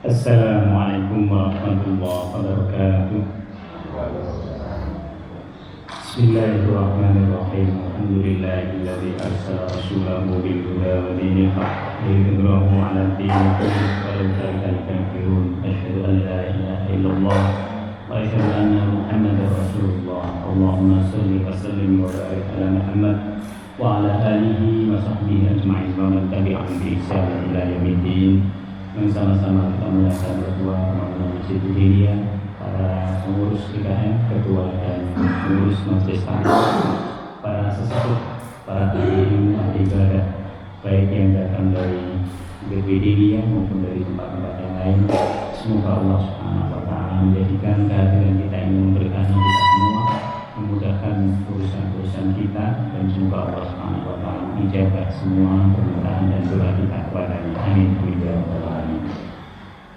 Assalamualaikum warahmatullahi wabarakatuh. Bismillahirrahmanirrahim. Alhamdulillahilladzi arsala rasulahu bil huda wa dinil haqq liyudhhirahu 'alad dini kullihi walau karihal kafirun. Asyhadu an la ilaha illallah wa asyhadu anna Muhammadar Rasulullah. Allahumma shalli wa sallim wa barik ala Muhammad wa ala alihi wa sahbihi ajma'in wa man tabi'ahum bi ihsan ila yaumiddin. Yang sama-sama kita melihat berdua teman-teman Masjid Budiria, para pengurus IKM, ketua dan pengurus majelis taklim, para sesepuh, para hadirin ahli ibadah, baik yang datang dari Budiria maupun dari tempat-tempat yang lain. Semoga Allah Subhanahu wa Ta'ala menjadikan kehadiran kita ini memberkahi kita semua, memudahkan urusan-urusan kita, dan semoga Allah Subhanahu wa Ta'ala menjaga semua permintaan dan doa kita kepadanya. Amin.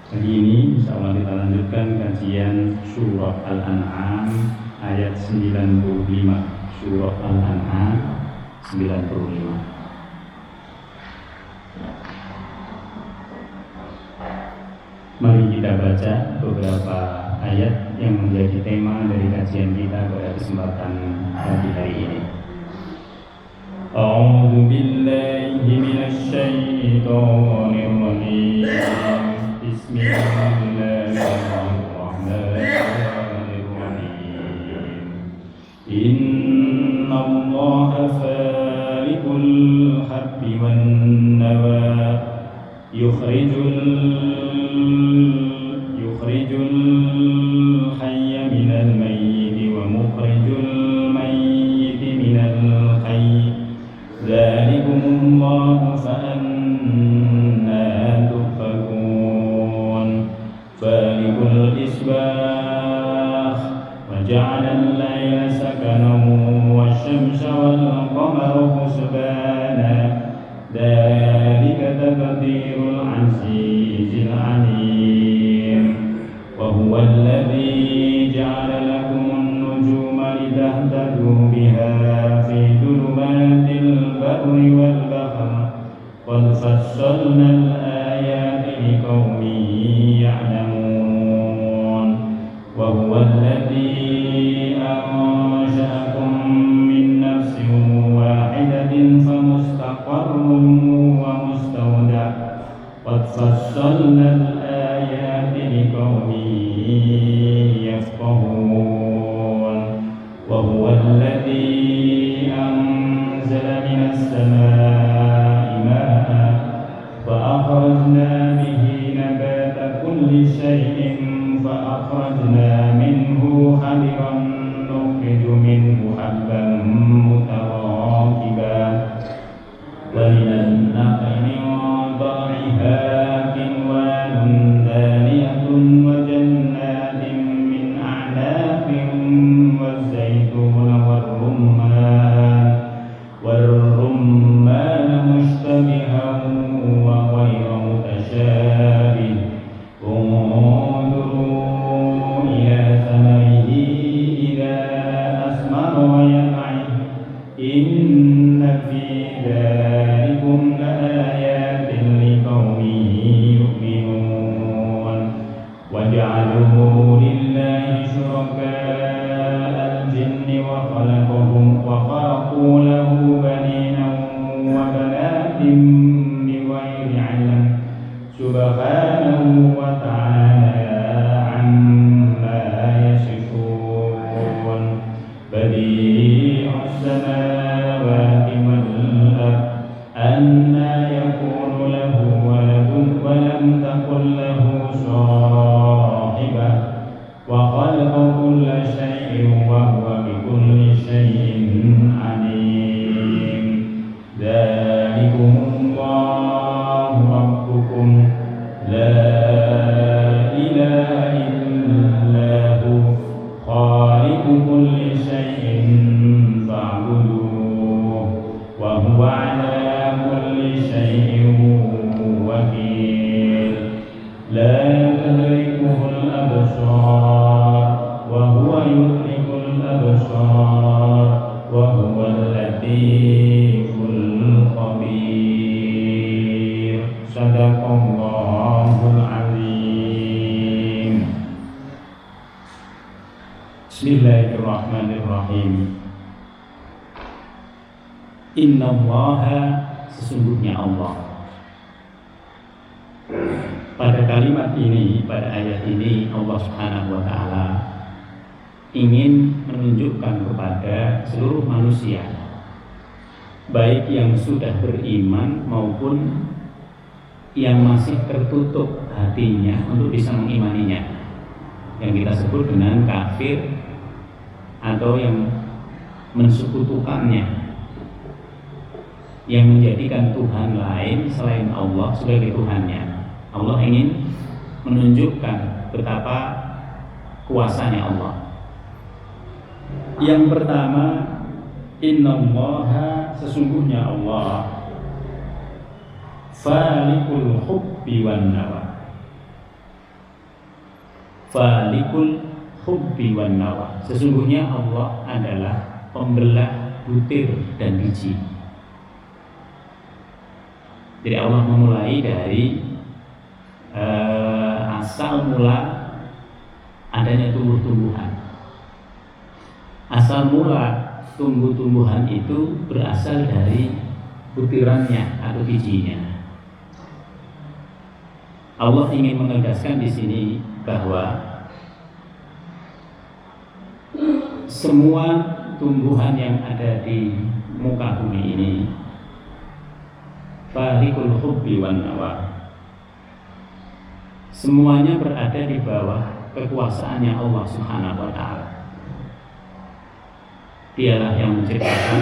Hari ini insyaallah kita lanjutkan kajian surah Al-An'am ayat 95. Surah Al-An'am 95. Mari kita baca beberapa ayat yang menjadi tema dari kajian kita pada kesempatan pagi hari ini. A'udzu billahi minasy syaithanir rajim. Bismillahirrahmanirrahim. Innallaha faliqul habbi wan nawa yukhrijul hayya minal mayyiti wa mukhrijul mayyiti minal hayy. Dzalikumullahu fa'anna tufakun. Falikul isbah wa ja'ala al-layla sakanan wasyamsa wal qamara husbana. Dzalika taqdirul azizil alim. Wa huwa alladzi ja'ala lakum an-nujuma litahtadu biha fi dhulumatil barri wal bahr. Qad fassalna al-ayati liqaumin ya'lamun. Wa huwa alladzi ansha'akum min nafsin wahidatin famustaqarrun wa mustawda'. Qad fassalna al-ayati liqaumin yafqahun. Wa huwa alladzi anzala minas samaa'i ma'an fa akhrajna bihi nabata kulli shay'in fa akhrajna minhu hadiran nukhriju minhu habban mutarakiban wa minan nakhli min طلعها كنوان دانية وجنات من أعناب والزيتون والرمان مشتبها وغير متشابه. انظروا إلى ثمره إذا أثمر وينعه إن في ذلكم لآيات لقوم يؤمنون. وجعلوا لله شركاء الجن وخلقوا له بنين وبنات بغير علم سبحانه وتعالى عما يصفون. بديع السماوات والأرض أنى يكون له ولد ولم تكن له صاحبة وخلق كل شيء وهو بكل شيء عليم. ذلكم الله ربكم لا إله إلا هو خالق كل شيء فاعبدوه وهو على كل شيء وكيل. لا تدركه الأبصار وهو يدرك الأبصار وهو اللطيف الخبير. Sadaqallahul azim. Bismillahirrahmanirrahim. Innallaha, sesungguhnya Allah. Pada kalimat ini, pada ayat ini, Allah Subhanahu wa Ta'ala ingin menunjukkan kepada seluruh manusia, baik yang sudah beriman maupun yang masih tertutup hatinya untuk bisa mengimaninya, yang kita sebut dengan kafir atau yang mensekutukannya, yang menjadikan Tuhan lain selain Allah sebagai Tuhannya. Allah ingin menunjukkan betapa kuasanya Allah. Yang pertama, innallaha, sesungguhnya Allah, falikul hubbi wan nawa. Falikul hubbi wan nawa, sesungguhnya Allah adalah pembelah butir dan biji. Jadi Allah memulai dari asal mula adanya tumbuh-tumbuhan. Asal mula tumbuh-tumbuhan itu berasal dari butirannya atau bijinya. Allah ingin menegaskan di sini bahwa semua tumbuhan yang ada di muka bumi ini falikul hubbi wan nawa, semuanya berada di bawah kekuasaannya Allah Subhanahu wa Ta'ala. Dialah yang menciptakan,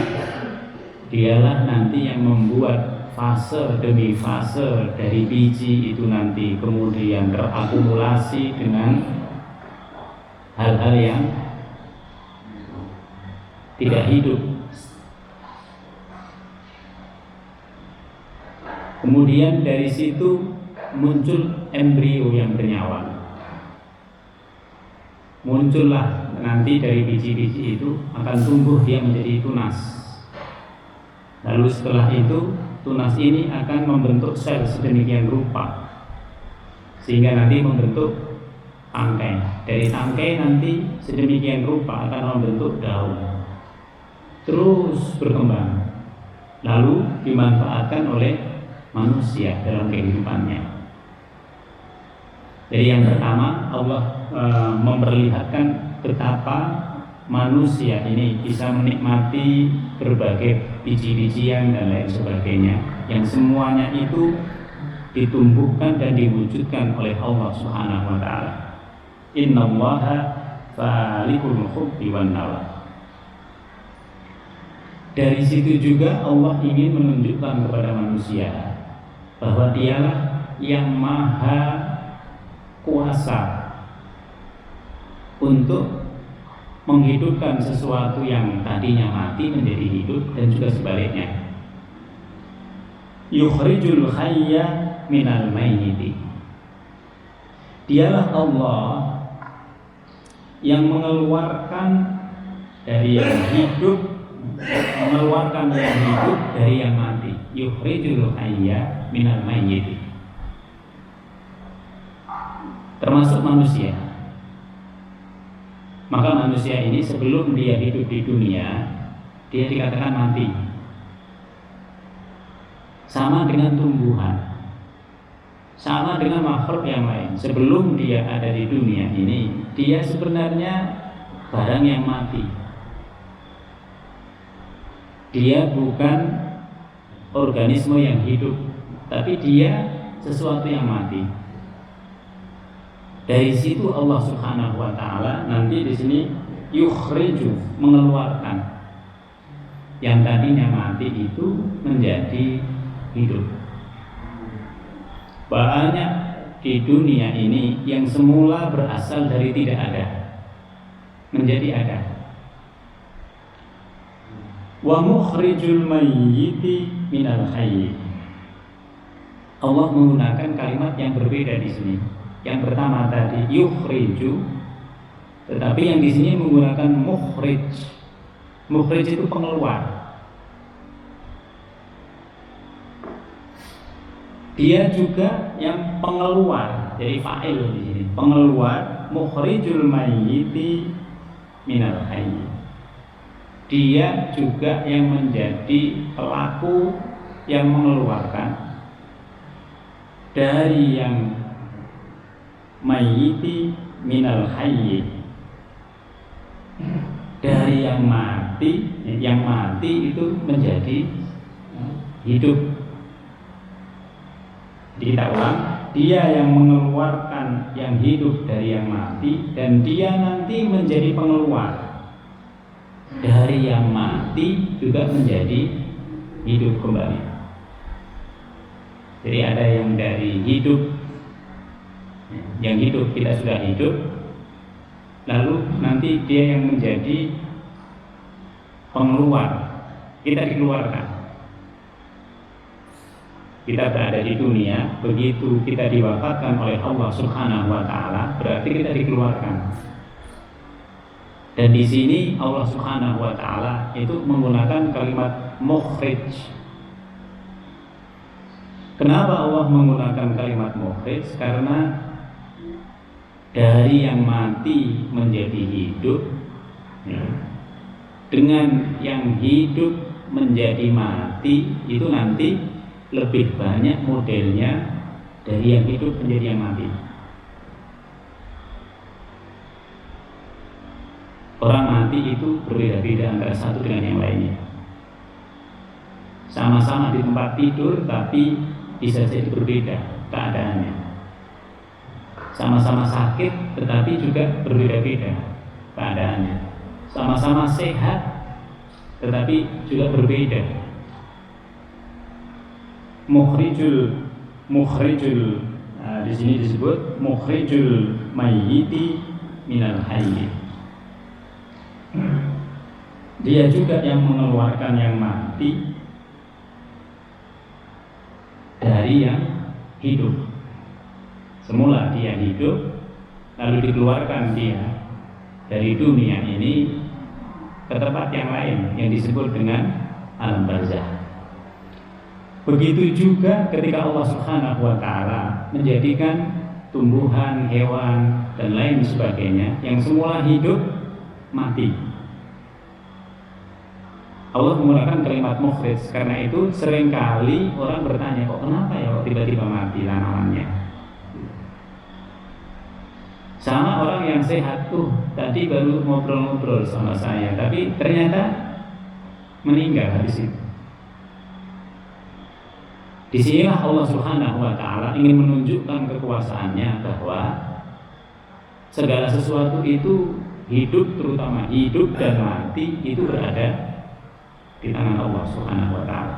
dialah nanti yang membuat fase demi fase dari biji itu nanti kemudian terakumulasi dengan hal-hal yang tidak hidup. Kemudian dari situ muncul embrio yang bernyawa. Muncullah nanti dari biji-biji itu akan tumbuh dia menjadi tunas. Lalu setelah itu tunas ini akan membentuk sel sedemikian rupa sehingga nanti membentuk tangkai. Dari tangkai nanti sedemikian rupa akan membentuk daun. Terus berkembang. Lalu dimanfaatkan oleh manusia dalam kehidupannya. Jadi yang pertama Allah memperlihatkan betapa manusia ini bisa menikmati berbagai biji-bijian dan lain sebagainya, yang semuanya itu ditumbuhkan dan diwujudkan oleh Allah Subhanahu wa Ta'ala. Innallaha falikul hubbi wan nawa. Dari situ juga Allah ingin menunjukkan kepada manusia bahwa dialah yang maha kuasa untuk menghidupkan sesuatu yang tadinya mati menjadi hidup dan juga sebaliknya. Yukhrijul hayya minal mayyiti. Dialah Allah yang mengeluarkan dari yang hidup, mengeluarkan yang hidup dari yang mati. Yukhrijul hayya minal mayyiti. Termasuk manusia. Maka manusia ini sebelum dia hidup di dunia, dia dikatakan mati. Sama dengan tumbuhan, sama dengan makhluk yang lain. Sebelum dia ada di dunia ini, dia sebenarnya barang yang mati. Dia bukan organisme yang hidup, tapi dia sesuatu yang mati. Dari situ Allah Subhanahu wa Ta'ala nanti di sini yukhriju, mengeluarkan yang tadinya mati itu menjadi hidup. Banyak di dunia ini yang semula berasal dari tidak ada menjadi ada. Wa mukhrijul mayyiti minal hayy. Allah menggunakan kalimat yang berbeda di sini. Yang pertama tadi yukhriju, tetapi yang di sini menggunakan mukhrij. Mukhrij itu pengeluar. Dia juga yang pengeluar, jadi fa'il di sini. Pengeluar, mukhrijul mayyiti minal hayy. Dia juga yang menjadi pelaku yang mengeluarkan dari yang mayyiti minal hayy, dari yang mati itu menjadi hidup. Jadi kita ulang, dia yang mengeluarkan yang hidup dari yang mati, dan dia nanti menjadi pengeluar dari yang mati juga menjadi hidup kembali. Jadi ada yang dari hidup, yang hidup kita sudah hidup, lalu nanti dia yang menjadi pengeluar, kita dikeluarkan. Kita berada di dunia, begitu kita diwafatkan oleh Allah Subhanahu wa taala, berarti kita dikeluarkan. Dan di sini Allah Subhanahu wa taala itu menggunakan kalimat mukhrij. Kenapa Allah menggunakan kalimat mukhrij? Karena dari yang mati menjadi hidup, ya, dengan yang hidup menjadi mati, itu nanti lebih banyak modelnya dari yang hidup menjadi yang mati. Orang mati itu berbeda-beda antara satu dengan yang lainnya. Sama-sama di tempat tidur, tapi bisa jadi berbeda keadaannya. Sama-sama sakit, tetapi juga berbeda-beda keadaannya. Sama-sama sehat, tetapi juga berbeda. Mukhrijul, di sini disebut mukhrijul mayyiti minal hayy. Dia juga yang mengeluarkan yang mati dari yang hidup. Semula dia hidup, lalu dikeluarkan dia dari dunia ini ke tempat yang lain yang disebut dengan alam barzakh. Begitu juga ketika Allah Subhanahu wa taala menjadikan tumbuhan, hewan dan lain sebagainya yang semula hidup mati. Allah menggunakan kalimat mukhrij, karena itu seringkali orang bertanya, kok kenapa ya kok tiba-tiba mati tanamannya? Sama orang yang sehat tuh, tadi baru ngobrol-ngobrol sama saya, tapi ternyata meninggal habis itu. Disinilah Allah Subhanahu wa taala ingin menunjukkan kekuasaannya bahwa segala sesuatu itu hidup, terutama hidup dan mati itu berada di tangan Allah Subhanahu wa taala.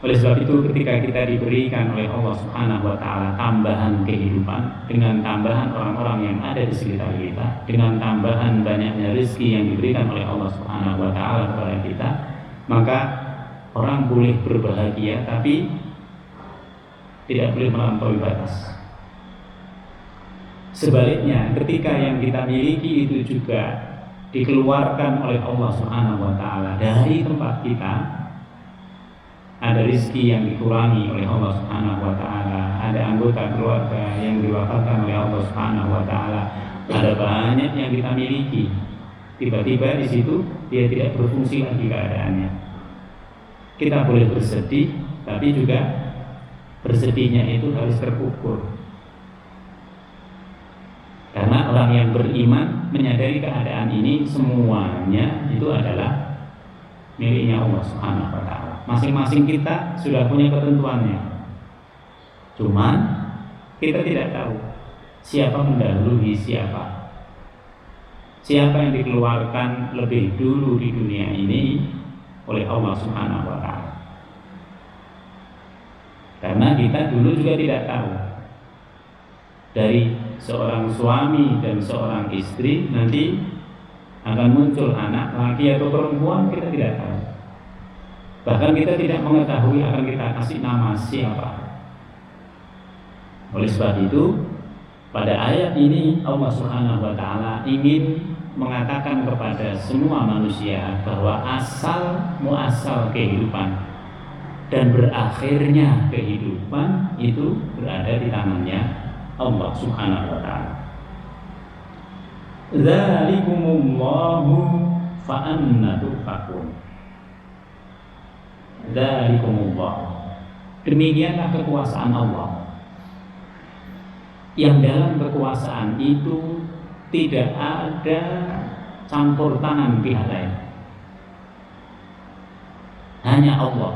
Oleh sebab itu ketika kita diberikan oleh Allah Subhanahu wa taala tambahan kehidupan dengan tambahan orang-orang yang ada di sekitar kita, dengan tambahan banyaknya rezeki yang diberikan oleh Allah Subhanahu wa taala kepada kita, maka orang boleh berbahagia tapi tidak boleh melampaui batas. Sebaliknya, ketika yang kita miliki itu juga dikeluarkan oleh Allah Subhanahu wa taala dari tempat kita, ada rezeki yang dikurangi oleh Allah Subhanahu wa taala, ada anggota keluarga yang diwafatkan oleh Allah Subhanahu wa taala, ada banyak yang kita miliki, tiba-tiba di situ dia tidak berfungsi lagi keadaannya. Kita boleh bersedih, tapi juga bersedihnya itu harus terukur. Karena orang yang beriman menyadari keadaan ini semuanya itu adalah miliknya Allah Subhanahu wa taala. Masing-masing kita sudah punya ketentuannya. Cuman kita tidak tahu siapa mendahului siapa. Siapa yang dikeluarkan lebih dulu di dunia ini oleh Allah Subhanahu wa taala. Karena kita dulu juga tidak tahu dari seorang suami dan seorang istri nanti akan muncul anak laki atau perempuan, kita tidak tahu. Bahkan kita tidak mengetahui akan kita kasih nama siapa. Oleh sebab itu, pada ayat ini Allah Subhanahu wa taala ingin mengatakan kepada semua manusia bahwa asal muasal kehidupan dan berakhirnya kehidupan itu berada di tangannya Allah Subhanahu wa taala. Dzalikumullahu fa anna tufakun. Dzalikumullah. Demikianlah kekuasaan Allah. Yang dalam kekuasaan itu tidak ada campur tangan pihak lain. Hanya Allah.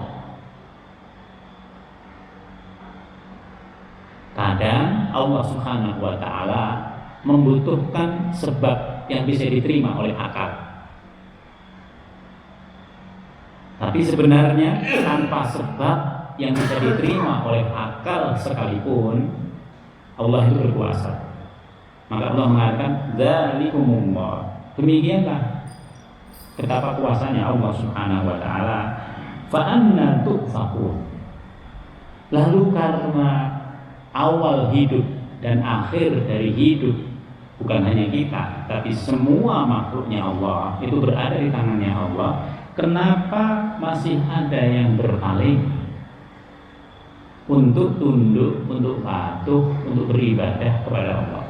Kadang Allah Subhanahu wa ta'ala membutuhkan sebab yang bisa diterima oleh akal. Tapi sebenarnya tanpa sebab yang bisa diterima oleh akal sekalipun, Allah itu berkuasa. Maka Allah mengatakan dzalikumullah. Demikianlah betapa kuasanya Allah Subhanahu wa ta'ala. Fa anna tufakun. Lalu karena awal hidup dan akhir dari hidup bukan hanya kita, tapi semua makhluknya Allah itu berada di tangannya Allah. Kenapa masih ada yang berpaling untuk tunduk, untuk patuh, untuk beribadah kepada Allah?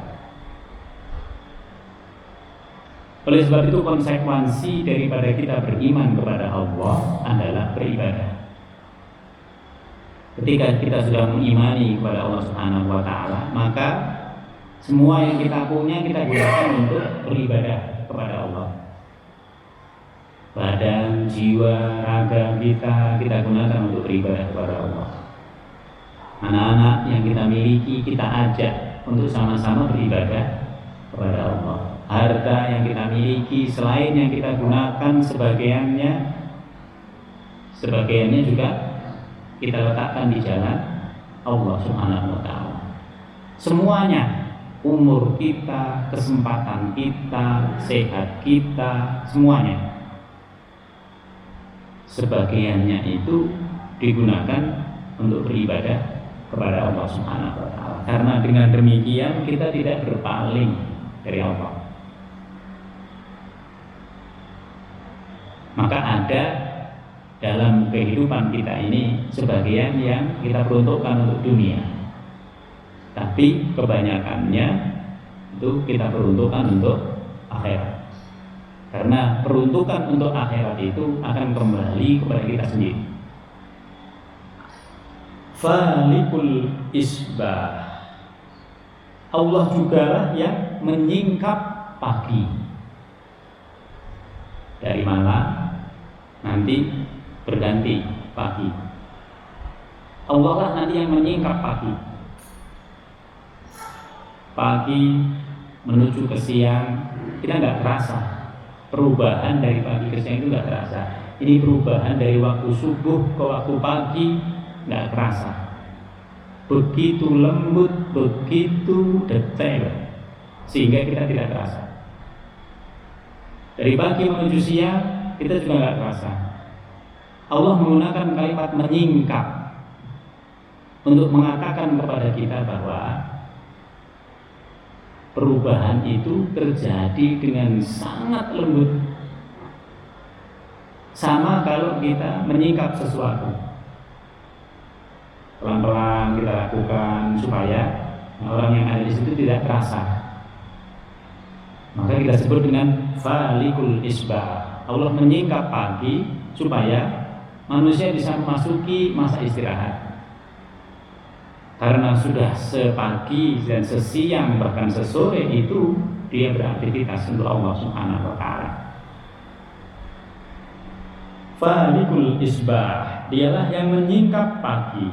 Oleh sebab itu konsekuensi daripada kita beriman kepada Allah adalah beribadah. Ketika kita sudah mengimani kepada Allah Subhanahu wa ta'ala, maka semua yang kita punya kita gunakan untuk beribadah kepada Allah. Badan, jiwa, raga kita gunakan untuk beribadah kepada Allah. Anak-anak yang kita miliki kita ajak untuk sama-sama beribadah kepada Allah. Harta yang kita miliki selain yang kita gunakan sebagiannya juga kita letakkan di jalan Allah Subhanahu wa ta'ala. Semuanya, umur kita, kesempatan kita, sehat kita, semuanya, sebagiannya itu digunakan untuk beribadah kepada Allah Subhanahu wa ta'ala. Karena dengan demikian kita tidak berpaling dari Allah. Maka ada dalam kehidupan kita ini sebagian yang kita peruntukkan untuk dunia, tapi kebanyakannya itu kita peruntukkan untuk akhirat. Karena peruntukan untuk akhirat itu akan kembali kepada kita sendiri. Falikul isbah. Allah jugalah yang menyingkap pagi. Dari malam nanti berganti pagi. Allah lah nanti yang menyingkap pagi. Pagi menuju ke siang, kita nggak terasa perubahan dari pagi ke siang, itu nggak terasa. Ini perubahan dari waktu subuh ke waktu pagi nggak terasa. Begitu lembut, begitu detail, sehingga kita tidak terasa. Dari pagi menuju siang kita juga nggak terasa. Allah menggunakan kalimat menyingkap untuk mengatakan kepada kita bahwa perubahan itu terjadi dengan sangat lembut. Sama kalau kita menyingkap sesuatu, pelan-pelan kita lakukan supaya orang yang ada di situ tidak terasa. Maka kita sebut dengan falikul isbah. Allah menyingkap pagi supaya manusia bisa memasuki masa istirahat. Karena sudah sepagi dan sesiang bahkan sesore itu dia beraktivitas untuk Allah Subhanahu wa ta'ala. Falikul isbah, dialah yang menyingkap pagi.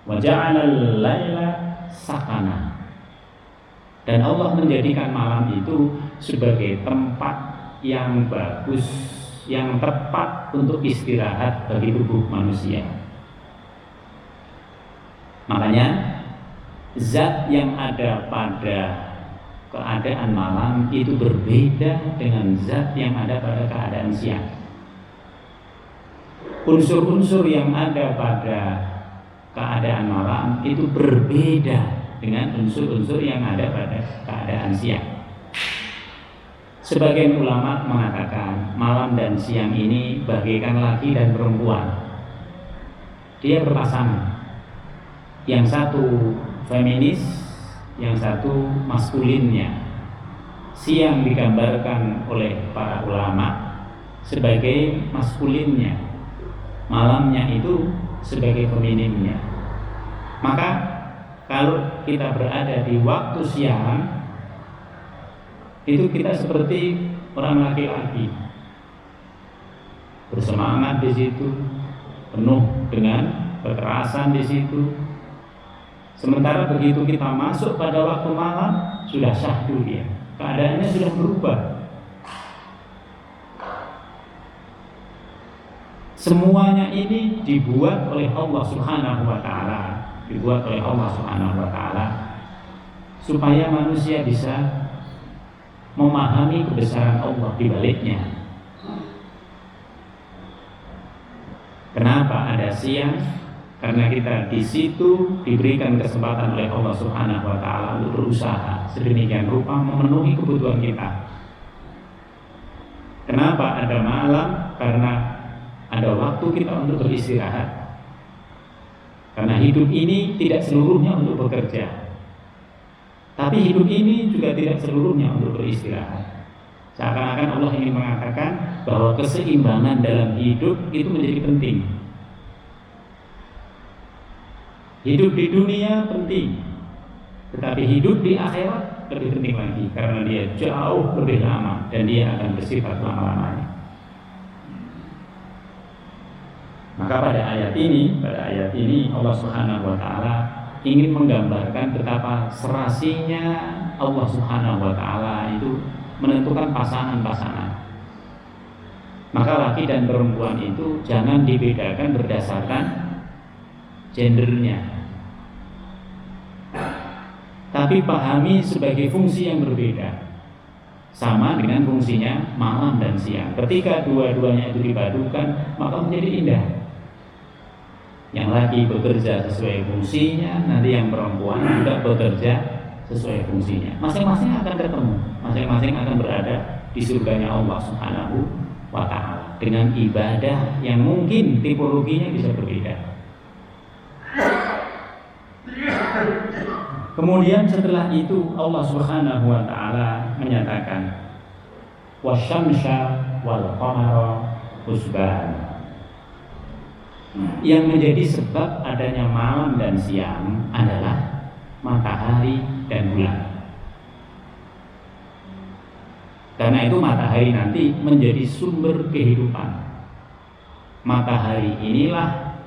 Wa ja'alal laila sakana. Dan Allah menjadikan malam itu sebagai tempat yang bagus, yang tepat untuk istirahat bagi tubuh manusia. Makanya zat yang ada pada keadaan malam itu berbeda dengan zat yang ada pada keadaan siang. Unsur-unsur yang ada pada keadaan malam itu berbeda dengan unsur-unsur yang ada pada keadaan siang. Sebagian ulama mengatakan malam dan siang ini bagaikan laki dan perempuan. Dia berpasangan. Yang satu feminis, yang satu maskulinnya. siang digambarkan oleh para ulama sebagai maskulinnya, malamnya itu sebagai feminimnya. Maka kalau kita berada di waktu siang, itu kita seperti orang laki-laki, bersemangat di situ, penuh dengan kekerasan di situ. Sementara begitu kita masuk pada waktu malam, sudah syahdu dia, keadaannya sudah berubah. Semuanya ini dibuat oleh Allah Subhanahu wa taala, supaya manusia bisa memahami kebesaran Allah di baliknya. Kenapa ada siang? Karena kita di situ diberikan kesempatan oleh Allah Subhanahu wa taala untuk berusaha sedemikian rupa memenuhi kebutuhan kita. Kenapa ada malam? Karena ada waktu kita untuk beristirahat. Karena hidup ini tidak seluruhnya untuk bekerja, tapi hidup ini juga tidak seluruhnya untuk beristirahat. Seakan-akan Allah ingin mengatakan bahwa keseimbangan dalam hidup itu menjadi penting. Hidup di dunia penting, tetapi hidup di akhirat lebih penting lagi, karena dia jauh lebih lama dan dia akan bersifat lama-lamanya. Maka pada ayat ini Allah Subhanahu wa taala ingin menggambarkan betapa serasinya Allah Subhanahu wa taala itu menentukan pasangan-pasangan. Maka laki dan perempuan itu jangan dibedakan berdasarkan gendernya, tapi pahami sebagai fungsi yang berbeda. Sama dengan fungsinya malam dan siang. Ketika dua-duanya itu dipadukan, maka menjadi indah. Yang laki bekerja sesuai fungsinya, nanti yang perempuan juga bekerja sesuai fungsinya. Masing-masing akan ketemu, masing-masing akan berada di surganya Allah Subhanahu wa ta'ala dengan ibadah yang mungkin tipologinya bisa berbeda. Kemudian setelah itu Allah Subhanahu wa ta'ala menyatakan wasyamsya wal qamara husban. Yang menjadi sebab adanya malam dan siang adalah matahari dan bulan. Karena itu matahari nanti menjadi sumber kehidupan. Matahari inilah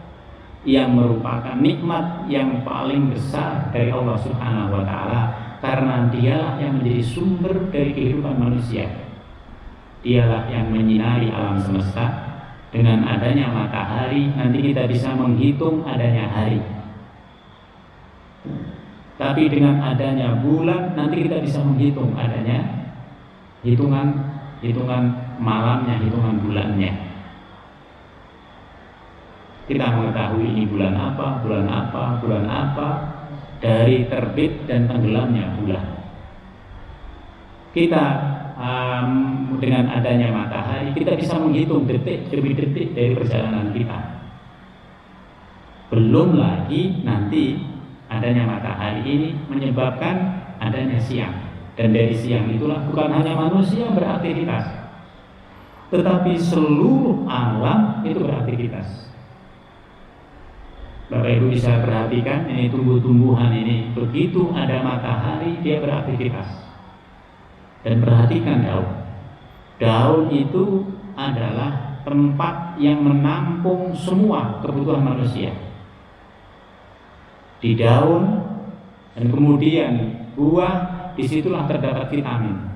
yang merupakan nikmat yang paling besar dari Allah Subhanahu wa ta'ala, karena dialah yang menjadi sumber dari kehidupan manusia. Dialah yang menyinari alam semesta. Dengan adanya matahari nanti kita bisa menghitung adanya hari. Tapi dengan adanya bulan nanti kita bisa menghitung adanya hitungan malamnya, hitungan bulannya. Kita mengetahui ini bulan apa dari terbit dan tenggelamnya bulan. Kita dengan adanya matahari kita bisa menghitung detik demi detik dari perjalanan kita. Belum lagi nanti adanya matahari ini menyebabkan adanya siang, dan dari siang itulah bukan hanya manusia beraktivitas, tetapi seluruh alam itu beraktivitas. Bapak Ibu bisa perhatikan ini tumbuh-tumbuhan ini, begitu ada matahari dia beraktivitas. Dan perhatikan daun itu adalah tempat yang menampung semua kebutuhan manusia. Di daun dan kemudian buah, disitulah terdapat vitamin.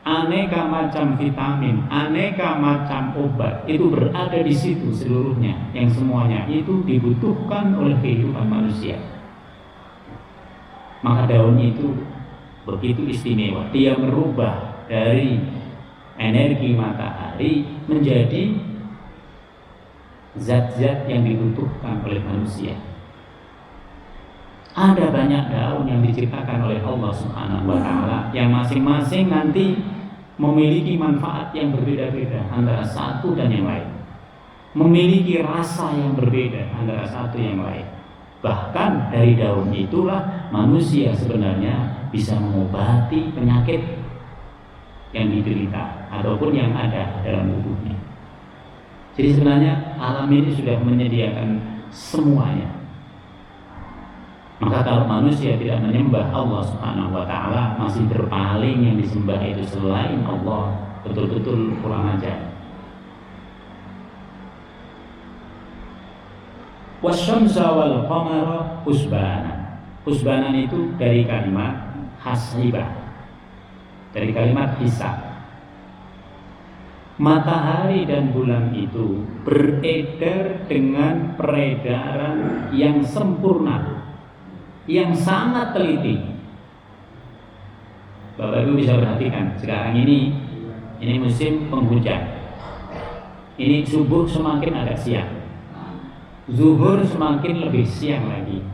Aneka macam vitamin, aneka macam obat itu berada di situ seluruhnya, yang semuanya itu dibutuhkan oleh kehidupan manusia. Maka daun itu begitu istimewa, dia merubah dari energi matahari menjadi zat-zat yang dibutuhkan oleh manusia. Ada banyak daun yang diciptakan oleh Allah Subhanahu wa ta'ala yang masing-masing nanti memiliki manfaat yang berbeda-beda antara satu dan yang lain, memiliki rasa yang berbeda antara satu yang lain. Bahkan dari daun itulah manusia sebenarnya bisa mengobati penyakit yang diderita ataupun yang ada dalam tubuhnya. Jadi sebenarnya alam ini sudah menyediakan semuanya. Maka kalau manusia tidak menyembah Allah Subhanahu wa taala, masih berpaling yang disembah itu selain Allah, betul-betul kurang ajar. Wasyamsa wal qamara husbana. Husbanan itu dari kalimat hasibah, dari kalimat hisab. Matahari dan bulan itu beredar dengan peredaran yang sempurna, yang sangat teliti. Bapak Ibu bisa perhatikan, sekarang ini musim penghujan. Ini subuh semakin agak siang, zuhur semakin lebih siang lagi,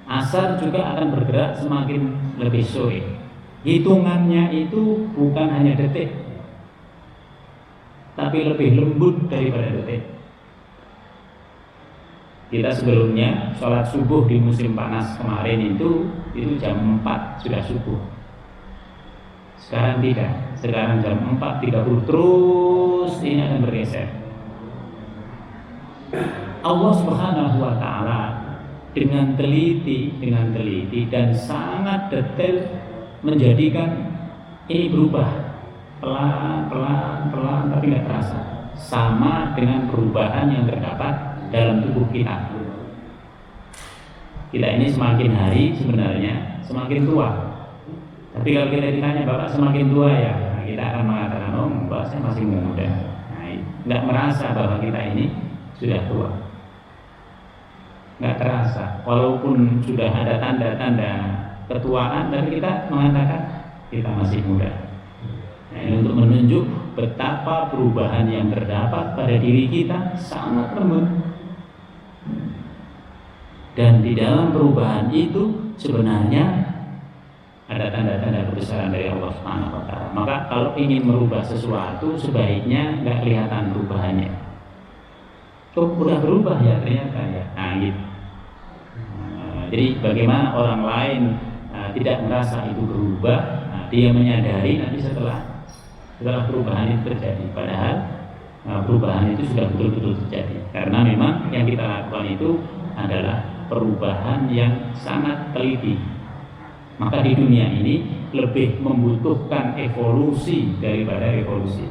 asar juga akan bergerak semakin lebih sore. Hitungannya itu bukan hanya detik, tapi lebih lembut daripada detik. Kita sebelumnya sholat subuh di musim panas kemarin itu jam 4 sudah subuh. Sekarang tidak, sekarang jam 4.30 terus ini akan bergeser. Allah Subhanahu wa taala dengan teliti dan sangat detail menjadikan ini berubah pelan tapi nggak terasa, sama dengan perubahan yang terdapat dalam tubuh kita. Kita ini semakin hari sebenarnya semakin tua. Tapi kalau kita ditanya, Bapak semakin tua ya, nah, kita akan mengatakan, oh Bapak saya masih muda. Nah, nggak merasa bahwa kita ini sudah tua, nggak terasa. Walaupun sudah ada tanda-tanda ketuaan, tapi kita mengatakan kita masih muda. Nah, ini untuk menunjuk betapa perubahan yang terdapat pada diri kita sangat lembut. Dan di dalam perubahan itu sebenarnya ada tanda-tanda kebesaran dari Allah Subhanahu wa taala. Maka kalau ingin merubah sesuatu sebaiknya nggak kelihatan perubahannya. Oh, udah berubah ya ternyata ya. Nah, gitu. Jadi bagaimana orang lain tidak merasa itu berubah, dia menyadari nanti setelah perubahan itu terjadi. Padahal perubahan itu sudah betul-betul terjadi. Karena memang yang kita lakukan itu adalah perubahan yang sangat teliti. Maka di dunia ini lebih membutuhkan evolusi daripada revolusi.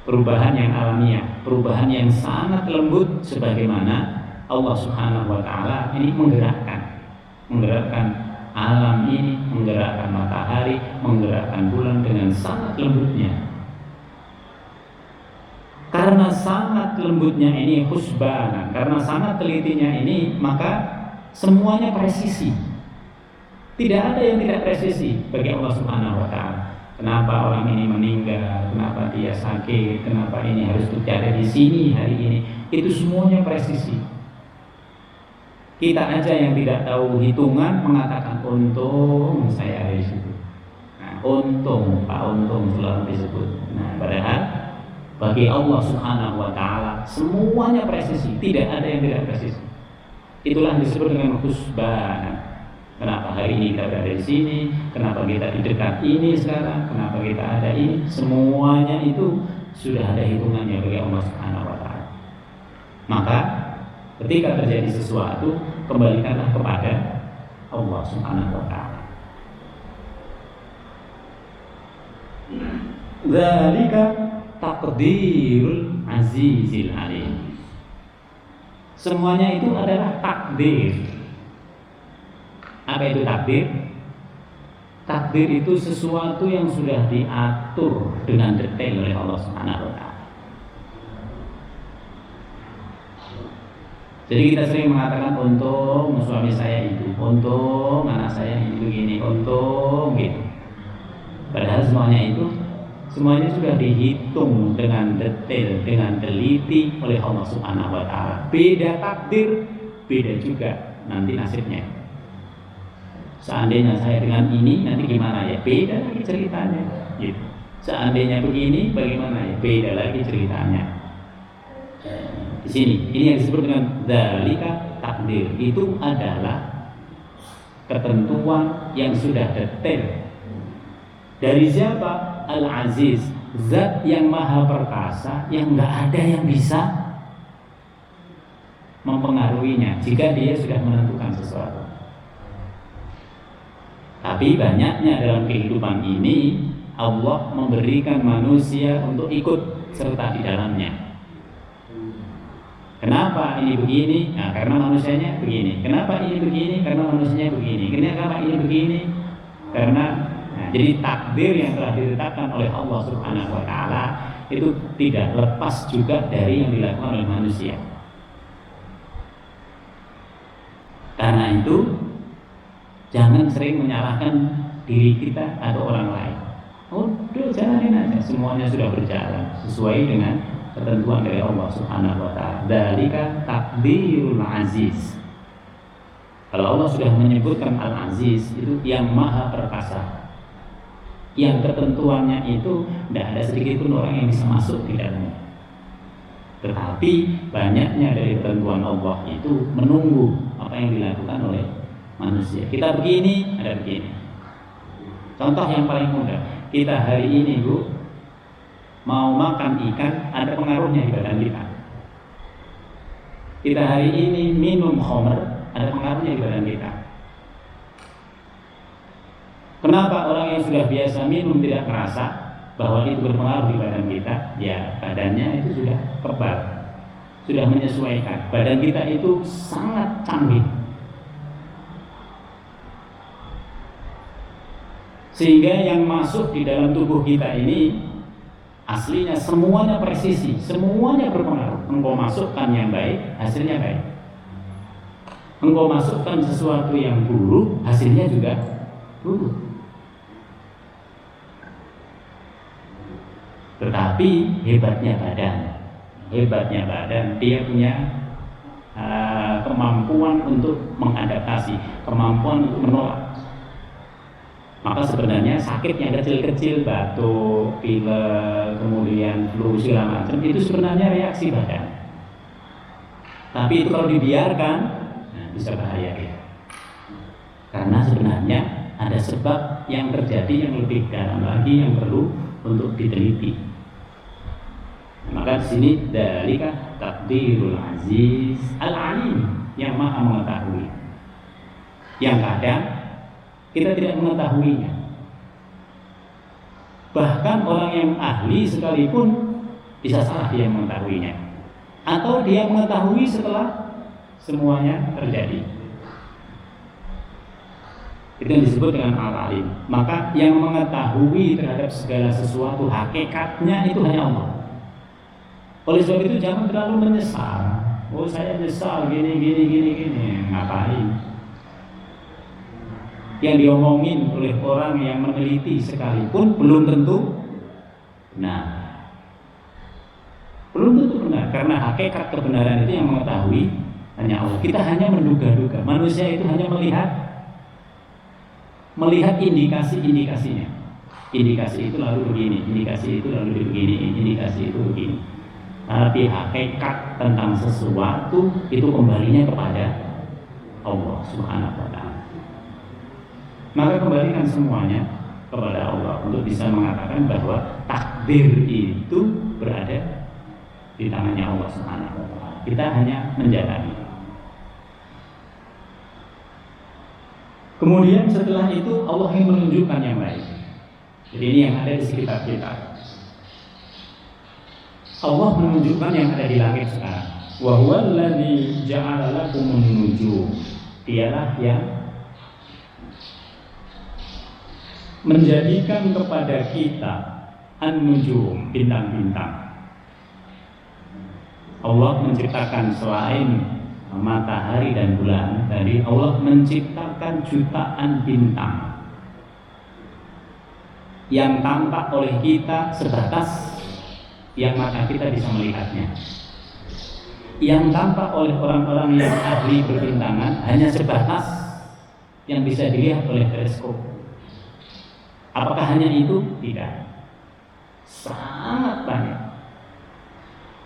Perubahan yang alamiah, perubahan yang sangat lembut, sebagaimana Allah Subhanahu wa taala ini menggerakkan alam ini, menggerakkan matahari, menggerakkan bulan dengan sangat lembutnya. Karena sangat lembutnya ini husbanan, karena sangat telitinya ini, maka semuanya presisi. Tidak ada yang tidak presisi bagi Allah Subhanahu wa taala. Kenapa orang ini meninggal, kenapa dia sakit, kenapa ini harus terjadi di sini hari ini, itu semuanya presisi. Kita aja yang tidak tahu hitungan mengatakan untung saya ada di situ. Nah, untung, Pak Untung selalu disebut. Nah, padahal bagi Allah Subhanahu wa taala semuanya presisi, tidak ada yang tidak presisi. Itulah disebut dengan husbanan. Kenapa hari ini kita berada di sini? Kenapa kita di dekat ini sekarang? Kenapa kita ada ini? Semuanya itu sudah ada hitungannya bagi Allah Subhanahu wa taala. Maka ketika terjadi sesuatu, kembalikanlah kepada Allah Subhanahu wa taala. Dzalika taqdirul azizil alim. Semuanya itu adalah takdir. Apa itu takdir? Takdir itu sesuatu yang sudah diatur dengan detail oleh Allah Subhanahu wa taala. Jadi kita sering mengatakan untung suami saya itu, untung anak saya itu begini, untung gitu. Padahal semuanya sudah dihitung dengan detail, dengan teliti oleh Allah Subhanahu wa taala. Beda takdir, beda juga nanti nasibnya. Seandainya saya dengan ini nanti gimana ya? Beda lagi ceritanya. Gitu. Seandainya begini bagaimana ya? Beda lagi ceritanya. Di sini ini yang disebut dengan dzalika takdir. Itu adalah ketentuan yang sudah detail Dari siapa? Al-Aziz, zat yang maha perkasa, yang nggak ada yang bisa mempengaruhinya jika dia sudah menentukan sesuatu. Tapi banyaknya dalam kehidupan ini Allah memberikan manusia untuk ikut serta di dalamnya. Kenapa ini begini? Nah, karena manusianya begini. Kenapa ini begini? Karena manusianya begini. Kenapa ini begini? Karena jadi takdir yang telah ditetapkan oleh Allah Subhanahu wa taala itu tidak lepas juga dari yang dilakukan oleh manusia. Karena itu jangan sering menyalahkan diri kita atau orang lain. Udah jalanin aja, semuanya sudah berjalan sesuai dengan ketentuan dari Allah Subhanahu wa taala. Dzalika takdirul aziz. Kalau Allah sudah menyebutkan Al-Aziz, itu yang maha perkasa, yang ketentuannya itu tidak ada sedikit pun orang yang bisa masuk di dalamnya. Tetapi banyaknya dari ketentuan Allah itu menunggu apa yang dilakukan oleh manusia. Kita begini, ada begini. Contoh yang paling mudah, kita hari ini Bu mau makan ikan, ada pengaruhnya di badan kita. Kita hari ini minum khamr, ada pengaruhnya di badan kita. Kenapa orang yang sudah biasa minum tidak merasa bahwa itu berpengaruh di badan kita? Ya, badannya itu sudah kebal, sudah menyesuaikan. Badan kita itu sangat canggih, sehingga yang masuk di dalam tubuh kita ini aslinya semuanya presisi, semuanya berpengaruh. Engkau masukkan yang baik, hasilnya baik. Engkau masukkan sesuatu yang buruk, hasilnya juga buruk. Tetapi hebatnya badan, dia punya kemampuan untuk mengadaptasi, kemampuan untuk menolak. Maka sebenarnya sakit yang kecil-kecil, batuk, pilek, kemudian flu segala macam, itu sebenarnya reaksi badan. Tapi itu kalau dibiarkan, bisa bahaya ya. Karena sebenarnya ada sebab yang terjadi yang lebih dalam lagi yang perlu untuk diteliti. Maka di sini dzalika takdirul aziz al-alim, yang maha mengetahui. Yang kadang kita tidak mengetahuinya. Bahkan orang yang ahli sekalipun bisa salah dia mengetahuinya, atau dia mengetahui setelah semuanya terjadi. Itu yang disebut dengan al-alim. Maka yang mengetahui terhadap segala sesuatu hakikatnya itu hanya Allah. Oleh sebab itu jangan terlalu menyesal. Oh, saya nyesal gini. Ngapain? Yang diomongin oleh orang yang meneliti sekalipun belum tentu benar. Belum tentu benar, karena hakikat kebenaran itu yang mengetahui hanya Allah. Kita hanya menduga-duga. Manusia itu hanya melihat indikasi-indikasinya. Indikasi itu lalu begini, indikasi itu lalu begini, indikasi itu begini. Tapi hakikat tentang sesuatu itu kembalinya kepada Allah Subhanahu wa taala. Maka kembalikan semuanya kepada Allah untuk bisa mengatakan bahwa takdir itu berada di tangannya Allah Subhanahu wa taala. Kita hanya menjalani. Kemudian setelah itu Allah ingin menunjukkan yang lain. Jadi ini yang ada di sekitar kita. Allah menunjukkan yang ada di langit sekarang. Wa huwal ladzi ja'ala lakumun nujum. Dialah yang menjadikan kepada kita an-nujum, bintang-bintang. Allah menciptakan selain matahari dan bulan, tadi Allah menciptakan jutaan bintang yang tampak oleh kita sebatas yang mata kita bisa melihatnya. Yang tampak oleh orang-orang yang ahli perbintangan hanya sebatas yang bisa dilihat oleh teleskop. Apakah hanya itu? Tidak. Sangat banyak.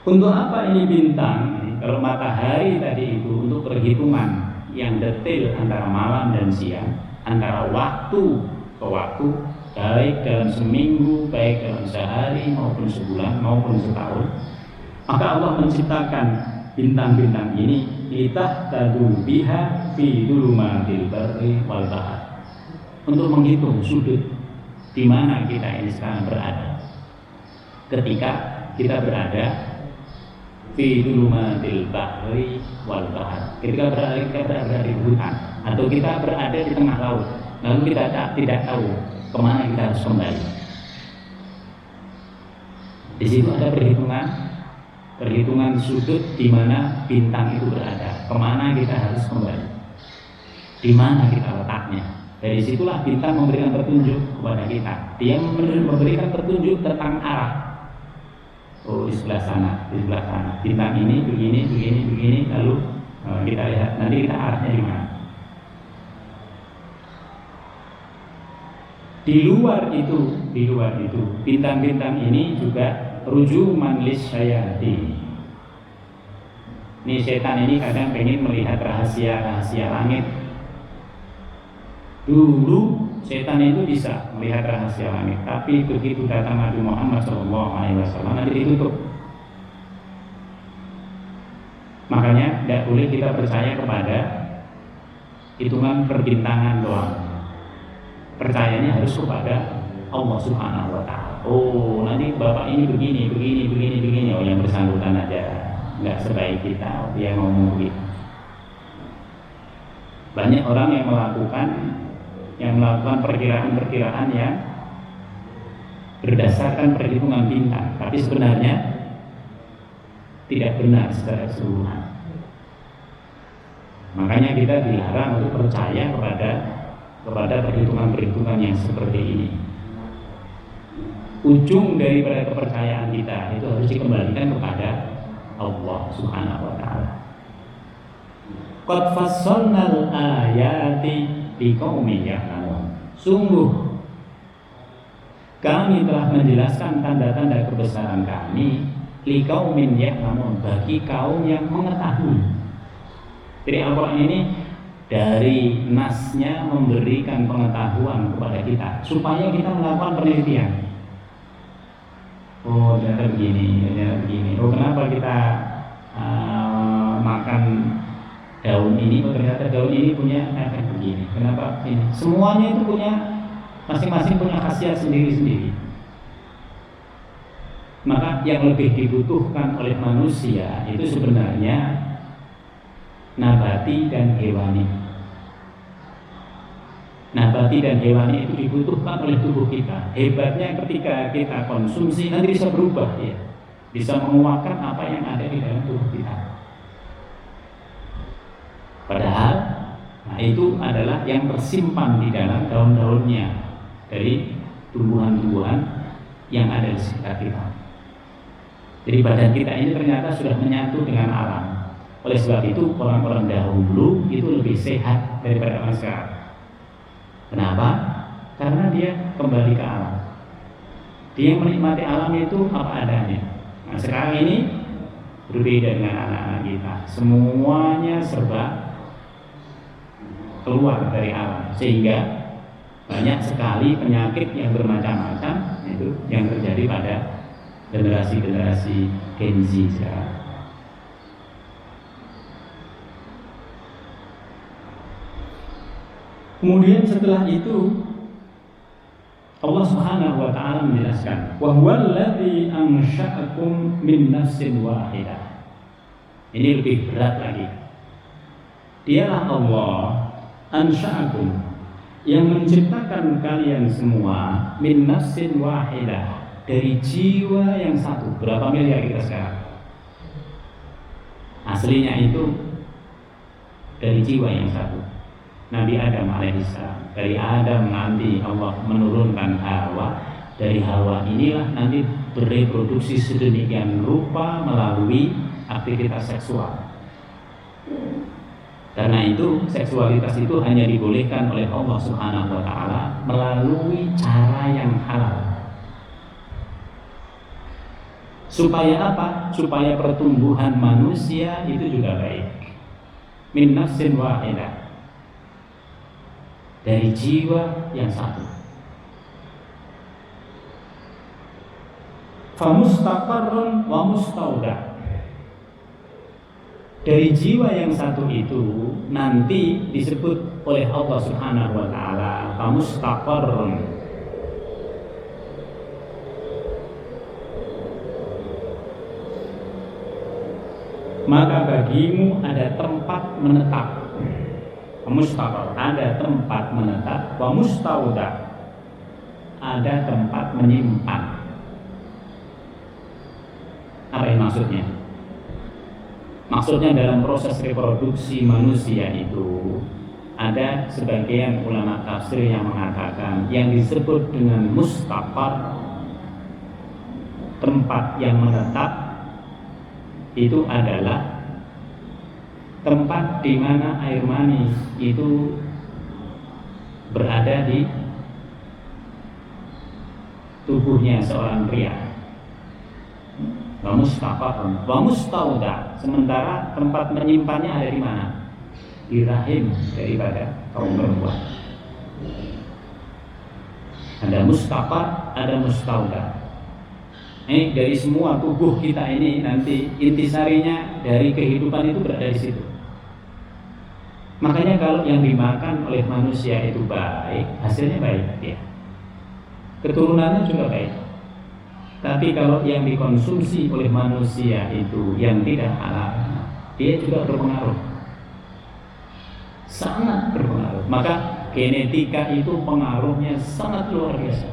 Untuk apa ini bintang? Kalau matahari tadi itu untuk perhitungan yang detail antara malam dan siang, antara waktu ke waktu, baik dalam seminggu, baik dalam sehari maupun sebulan maupun setahun, maka Allah menciptakan bintang-bintang ini litahtadu biha fi dhulumatil barri wal bahr, untuk menghitung sudut di mana kita ini sekarang berada. Ketika kita berada fi dhulumatil bahri wal bahr, ketika berada di hutan atau kita berada di tengah laut, lalu kita tidak tahu kemana kita harus kembali. Di situ ada perhitungan sudut di mana bintang itu berada, kemana kita harus kembali, di mana kita letaknya. Dari situlah bintang memberikan petunjuk kepada kita. Dia memberikan petunjuk tentang arah. Oh, di sebelah sana, di sebelah sana. Bintang ini begini, lalu kita lihat nanti kita arahnya di mana. Di luar itu, bintang-bintang ini juga rujuman lisyayati. Ini setan ini kadang pengen melihat rahasia-rahasia langit. Dulu setan itu bisa melihat rahasia langit, tapi begitu datang Nabi Muhammad SAW nanti ditutup. Makanya tidak boleh kita percaya kepada hitungan perbintangan doang. Percayanya harus kepada Allah Subhanahu wa Ta'ala. Oh, nanti bapak ini begini. Oh, yang bersangkutan aja nggak sebaik kita, dia ngomong gitu. Banyak orang yang melakukan perkiraan-perkiraan yang berdasarkan perhitungan bintang, tapi sebenarnya tidak benar secara keseluruhan. Makanya kita dilarang untuk percaya kepada perhitungan-perhitungan yang seperti ini. Ujung daripada kepercayaan kita itu harus dikembalikan kepada Allah Subhanahu wa Ta'ala. Qad fassalnal ayati liqaumin ya'lamun. Sungguh kami telah menjelaskan tanda-tanda kebesaran kami liqaumin ya'lamun, bagi kaum yang mengetahui. Jadi Al-Qur'an ini dari nasnya memberikan pengetahuan kepada kita supaya kita melakukan penelitian. Oh, ternyata begini. Oh, kenapa kita makan daun ini? Oh, ternyata daun ini punya efek begini. Kenapa ini? Semuanya itu punya masing-masing punya khasiat sendiri-sendiri. Maka yang lebih dibutuhkan oleh manusia itu sebenarnya nabati dan hewani. Nabati dan hewani itu dibutuhkan oleh tubuh kita. Hebatnya ketika kita konsumsi nanti bisa berubah, ya, bisa menguatkan apa yang ada di dalam tubuh kita. Padahal itu adalah yang tersimpan di dalam daun-daunnya dari tumbuhan-tumbuhan yang ada di sekitar kita. Jadi badan kita ini ternyata sudah menyatu dengan alam. Oleh sebab itu orang-orang dahulu itu lebih sehat daripada orang sekarang. Kenapa? Karena dia kembali ke alam. Dia menikmati alam itu apa adanya. Nah, sekarang ini berbeda dengan anak-anak kita. Semuanya serba keluar dari alam, sehingga banyak sekali penyakit yang bermacam-macam itu yang terjadi pada generasi-generasi Gen Z sekarang. Kemudian setelah itu Allah Subhanahu wa Ta'ala menjelaskan, wa huwallazi ansha'akum min nafsin wahidah. Ini lebih berat lagi. Dialah Allah ansha'akum, yang menciptakan kalian semua min nafsin wahidah, dari jiwa yang satu. Berapa miliar kita sekarang? Aslinya itu dari jiwa yang satu, Nabi Adam alaihissalam. Dari Adam nanti Allah menurunkan Hawa. Dari Hawa inilah nanti bereproduksi sedemikian rupa melalui aktivitas seksual. Karena itu seksualitas itu hanya dibolehkan oleh Allah Subhanahu wa Ta'ala melalui cara yang halal. Supaya apa? Supaya pertumbuhan manusia itu juga baik. Min nafsin wahidah, dari jiwa yang satu. famustaqarrun wa mustauda. Dari jiwa yang satu itu nanti disebut oleh Allah Subhanahu wa taala famustaqarrun, maka bagimu ada tempat menetap. Mustaqar, ada tempat menetap. Wa mustauda, ada tempat menyimpan. Apa yang maksudnya? Maksudnya dalam proses reproduksi manusia itu ada sebagian ulama tafsir yang mengatakan yang disebut dengan mustaqar, tempat yang menetap, itu adalah tempat di mana air mani itu berada di tubuhnya seorang pria. Wa mustaqarrun wa mustauda, sementara tempat menyimpannya ada di mana? Di rahim daripada kaum perempuan. Ada mustaqar, ada mustauda. Ini dari semua tubuh kita ini nanti intisarinya dari kehidupan itu berada di situ. Makanya kalau yang dimakan oleh manusia itu baik, hasilnya baik ya. Keturunannya juga baik. Tapi kalau yang dikonsumsi oleh manusia itu yang tidak halal, dia juga berpengaruh. Sangat berpengaruh. Maka genetika itu pengaruhnya sangat luar biasa.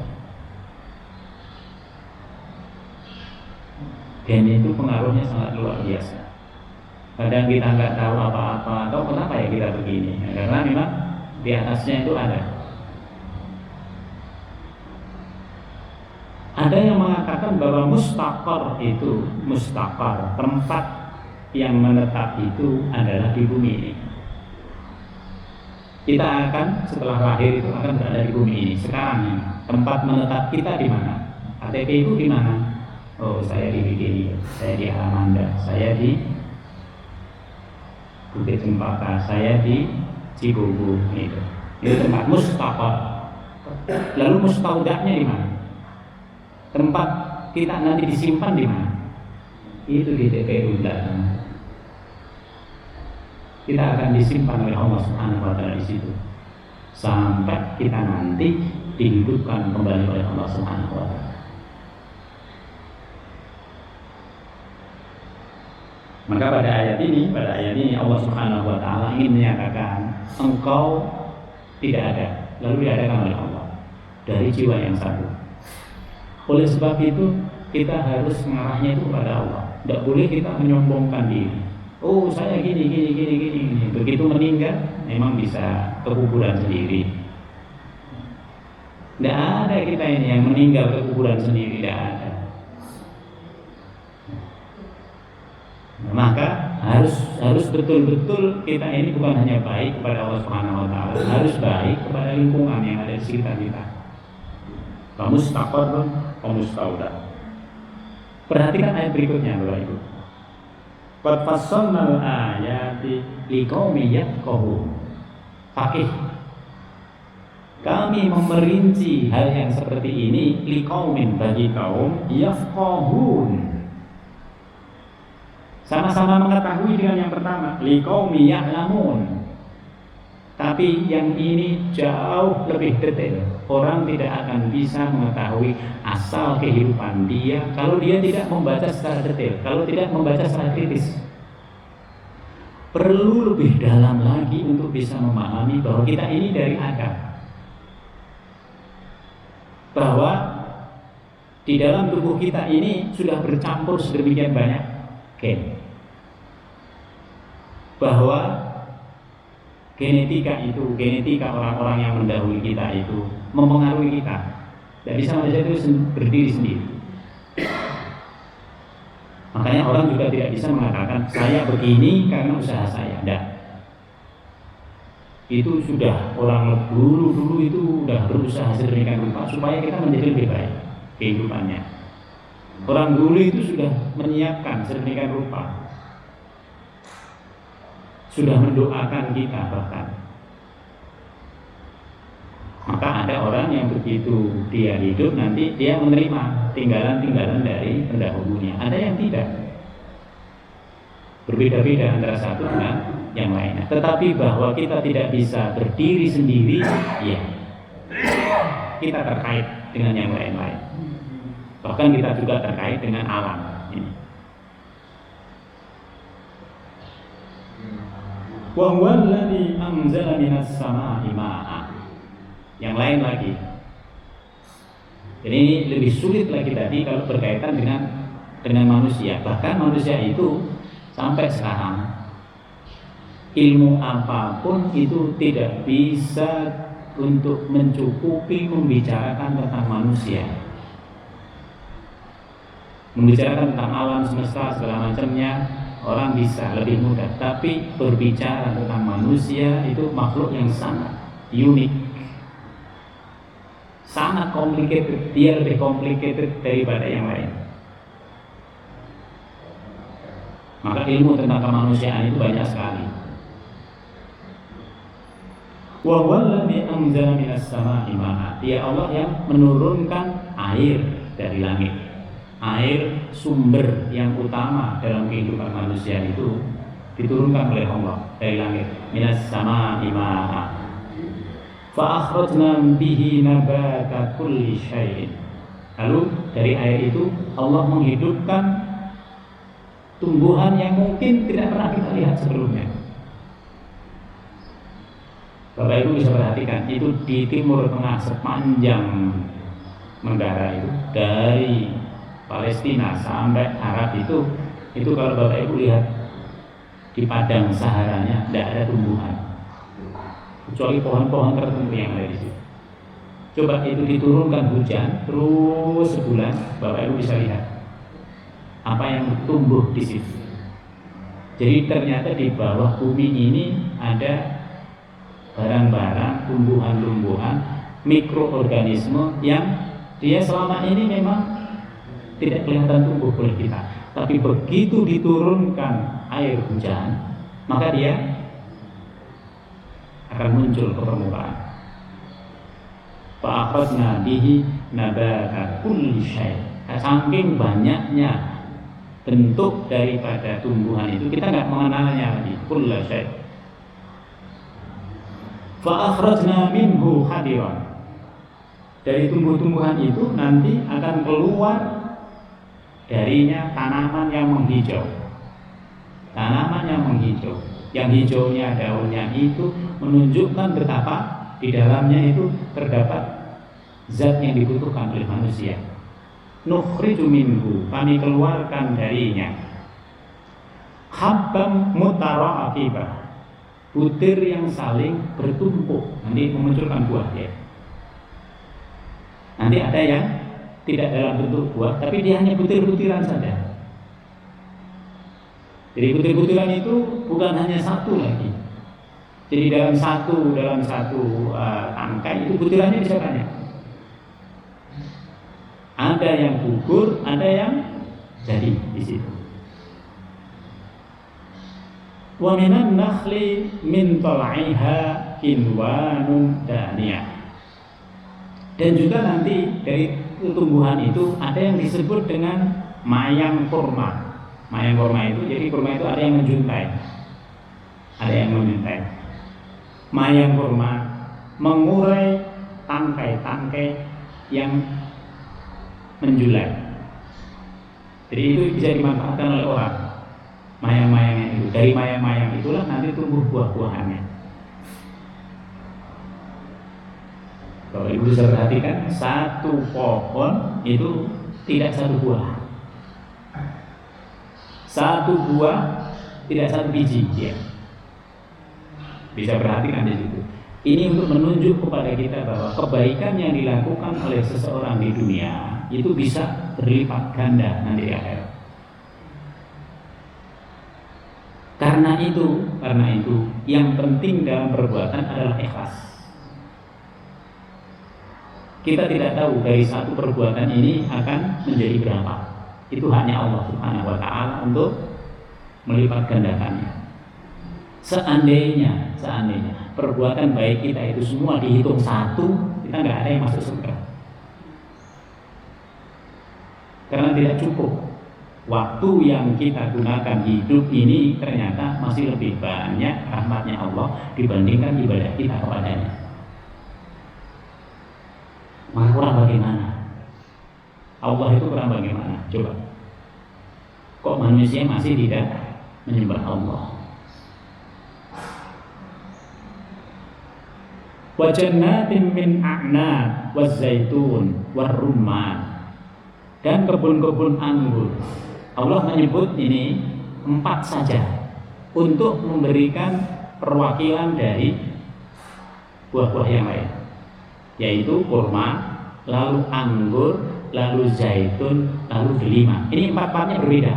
Gen itu pengaruhnya sangat luar biasa. Kadang kita nggak tahu apa-apa atau kenapa ya kita begini, karena memang di atasnya itu ada. Ada yang mengatakan bahwa mustaqar itu, mustaqar, tempat yang menetap itu adalah di bumi ini. Kita akan setelah lahir itu akan berada di bumi ini. Sekarang ini tempat menetap kita di mana? KTP itu di mana? Oh, saya di Bikini, saya di Alamanda, saya di Bukit Cempaka, saya di Cigugu, itu tempat mustaqar. Lalu mustaudanya di mana? Tempat kita nanti disimpan di mana? Itu di TPU belakang. Kita akan disimpan oleh Allah Subhanahu wa taala di situ sampai kita nanti dihidupkan kembali oleh Allah Subhanahu wa taala. Maka pada ayat ini Allah Subhanahu wa taala ingin menyatakan engkau tidak ada, lalu diadakan oleh Allah dari jiwa yang satu. Oleh sebab itu kita harus mengarahnya itu kepada Allah. Tidak boleh kita menyombongkan diri. Oh, saya gini. Begitu meninggal memang bisa ke kuburan sendiri. Tidak ada kita ini yang meninggal ke kuburan sendiri, tidak ada. Maka harus betul-betul kita ini bukan hanya baik kepada Allah Subhanahu wa taala, harus baik kepada lingkungan yang ada di sekitar kita. Famustaqarrun wa mustauda. Perhatikan ayat berikutnya Bapak Ibu. Qad fassalnal ayati liqaumin yafqahun. Fakih. Kami memerinci hal yang seperti ini liqaumin, bagi kaum yafqahun. Sama-sama mengetahui dengan yang pertama, liqaumi ya'lamun. Tapi yang ini jauh lebih detail. Orang tidak akan bisa mengetahui asal kehidupan dia kalau dia tidak membaca secara detail, kalau tidak membaca secara kritis. Perlu lebih dalam lagi untuk bisa memahami bahwa kita ini dari Adam. Bahwa di dalam tubuh kita ini sudah bercampur sedemikian banyak gen. Bahwa genetika orang-orang yang mendahului kita itu mempengaruhi kita. Tidak bisa manusia itu berdiri sendiri. Makanya orang juga tidak bisa mengatakan saya begini karena usaha saya. Tidak. Itu sudah orang dulu itu sudah berusaha sedemikian rupa supaya kita menjadi lebih baik kehidupannya. Orang dulu itu sudah menyiapkan sedemikian rupa, sudah mendoakan kita bahkan. Maka ada orang yang begitu dia hidup nanti dia menerima tinggalan-tinggalan dari pendahulunya. Ada yang tidak. Berbeda-beda antara satu dengan yang lainnya. Tetapi bahwa kita tidak bisa berdiri sendiri, ya. Kita terkait dengan yang lain-lain. Bahkan kita juga terkait dengan alam ini. Wa huwa alladzi anzala minas samaa'i maa'a. Yang lain lagi. Jadi ini lebih sulit lagi tadi kalau berkaitan dengan manusia. Bahkan manusia itu sampai sekarang ilmu apapun itu tidak bisa untuk mencukupi membicarakan tentang manusia, membicarakan tentang alam semesta segala macamnya. Orang bisa lebih mudah, tapi berbicara tentang manusia itu makhluk yang sangat unik, sangat complicated. Dia lebih complicated daripada yang lain. Maka ilmu tentang kemanusiaan itu banyak sekali. Wa wallazi anzala minas samaa'i maa'a. Dia Allah yang menurunkan air dari langit. Air sumber yang utama dalam kehidupan manusia itu diturunkan oleh Allah dari langit. Minas samaa'i maa'a. Fa akhrajna bihi nabata kulli syai'in. Lalu dari air itu Allah menghidupkan tumbuhan yang mungkin tidak pernah kita lihat sebelumnya. Bapak Ibu bisa perhatikan, itu di Timur Tengah sepanjang negara itu, dari Palestina sampai Arab itu kalau Bapak Ibu lihat di padang saharanya tidak ada tumbuhan, kecuali pohon-pohon tertentu yang ada di situ. Coba itu diturunkan hujan terus sebulan, Bapak Ibu bisa lihat apa yang tumbuh di situ. Jadi ternyata di bawah bumi ini ada barang-barang, tumbuhan-tumbuhan, mikroorganisme yang dia selama ini memang tidak kelihatan tumbuh oleh kita. Tapi begitu diturunkan air hujan, maka dia akan muncul ke permukaan. Fa akhadna bihi nabata kulli syai'. Saking banyaknya bentuk daripada tumbuhan itu, kita nggak mengenalnya lagi. Kullu syai'. Fa akhrajna minhu hadiran. Dari tumbuh-tumbuhan itu nanti akan keluar darinya tanaman yang menghijau. Tanaman yang menghijau. Yang hijaunya daunnya itu menunjukkan betapa di dalamnya itu terdapat zat yang dibutuhkan oleh manusia. Nukhriju minhu, kami keluarkan darinya habban mutaraqibah, butir yang saling bertumpuk, nanti memunculkan buah ya. Nanti ada yang tidak dalam bentuk buah, tapi dia hanya butir-butiran saja. Jadi butir-butiran itu bukan hanya satu lagi. Jadi dalam satu tangkai itu butirannya bisa banyak. Ada yang gugur, ada yang jadi di situ. Wa minan nakhli min tal'iha kinwanun daniyah. Dan juga nanti dari tumbuhan itu ada yang disebut dengan mayang kurma. Mayang kurma itu, jadi kurma itu ada yang menjuntai. Ada yang menjuntai. Mayang kurma mengurai tangkai-tangkai yang menjulat. Jadi itu bisa dimanfaatkan oleh orang. Mayang-mayangnya itu, dari mayang-mayang itulah nanti tumbuh buah-buahannya. Kalau Ibu bisa perhatikan, satu pohon itu tidak satu buah. Satu buah tidak satu biji, ya. Bisa perhatikan di situ. Ini untuk menunjuk kepada kita bahwa kebaikan yang dilakukan oleh seseorang di dunia itu bisa berlipat ganda nanti di akhirat. Karena itu yang penting dalam perbuatan adalah ikhlas. Kita tidak tahu dari satu perbuatan ini akan menjadi berapa. Itu hanya Allah Subhanahu wa Ta'ala untuk melipat gandakannya. Seandainya perbuatan baik kita itu semua dihitung satu, kita nggak ada yang masuk surga. Karena tidak cukup. Waktu yang kita gunakan hidup ini ternyata masih lebih banyak rahmatnya Allah dibandingkan ibadah kita kepadanya. Maka kurang bagaimana? Allah itu kurang bagaimana? Coba. Kok manusia masih tidak menyembah Allah? Wa jannatin min a'nab wa zaitun wa rumman, dan kebun-kebun anggur. Allah menyebut ini 4 saja untuk memberikan perwakilan dari buah-buah yang lain, yaitu kurma, lalu anggur, lalu zaitun, lalu delima. Ini 4-4-nya berbeda.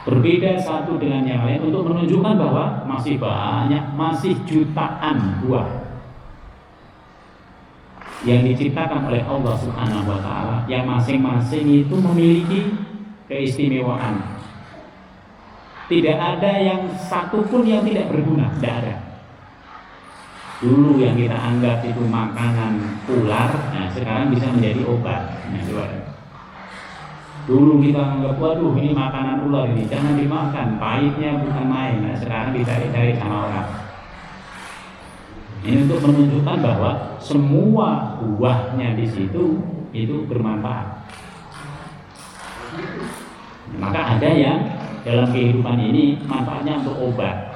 Berbeda satu dengan yang lain untuk menunjukkan bahwa masih banyak, masih jutaan buah yang diciptakan oleh Allah Subhanahu wa Ta'ala, yang masing-masing itu memiliki keistimewaan. Tidak ada yang satupun yang tidak berguna, tidak ada. Dulu yang kita anggap itu makanan ular, nah sekarang bisa menjadi obat. Nah, dulu kita anggap, waduh ini makanan ular ini, jangan dimakan, pahitnya bukan main. Nah sekarang dicari-cari sama orang. Ini untuk menunjukkan bahwa semua buahnya di situ itu bermanfaat. Maka ada yang dalam kehidupan ini manfaatnya untuk obat,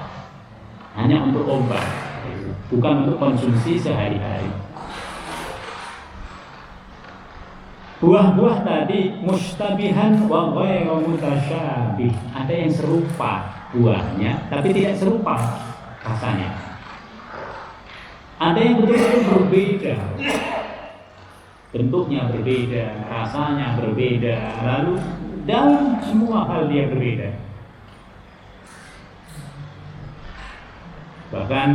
hanya untuk obat, bukan untuk konsumsi sehari-hari. Buah-buah tadi mustabihan wa ghairu mutasyabih. Ada yang serupa buahnya tapi tidak serupa rasanya. Ada yang betul-betul berbeda. Bentuknya berbeda, rasanya berbeda, lalu dalam semua hal dia berbeda. Bahkan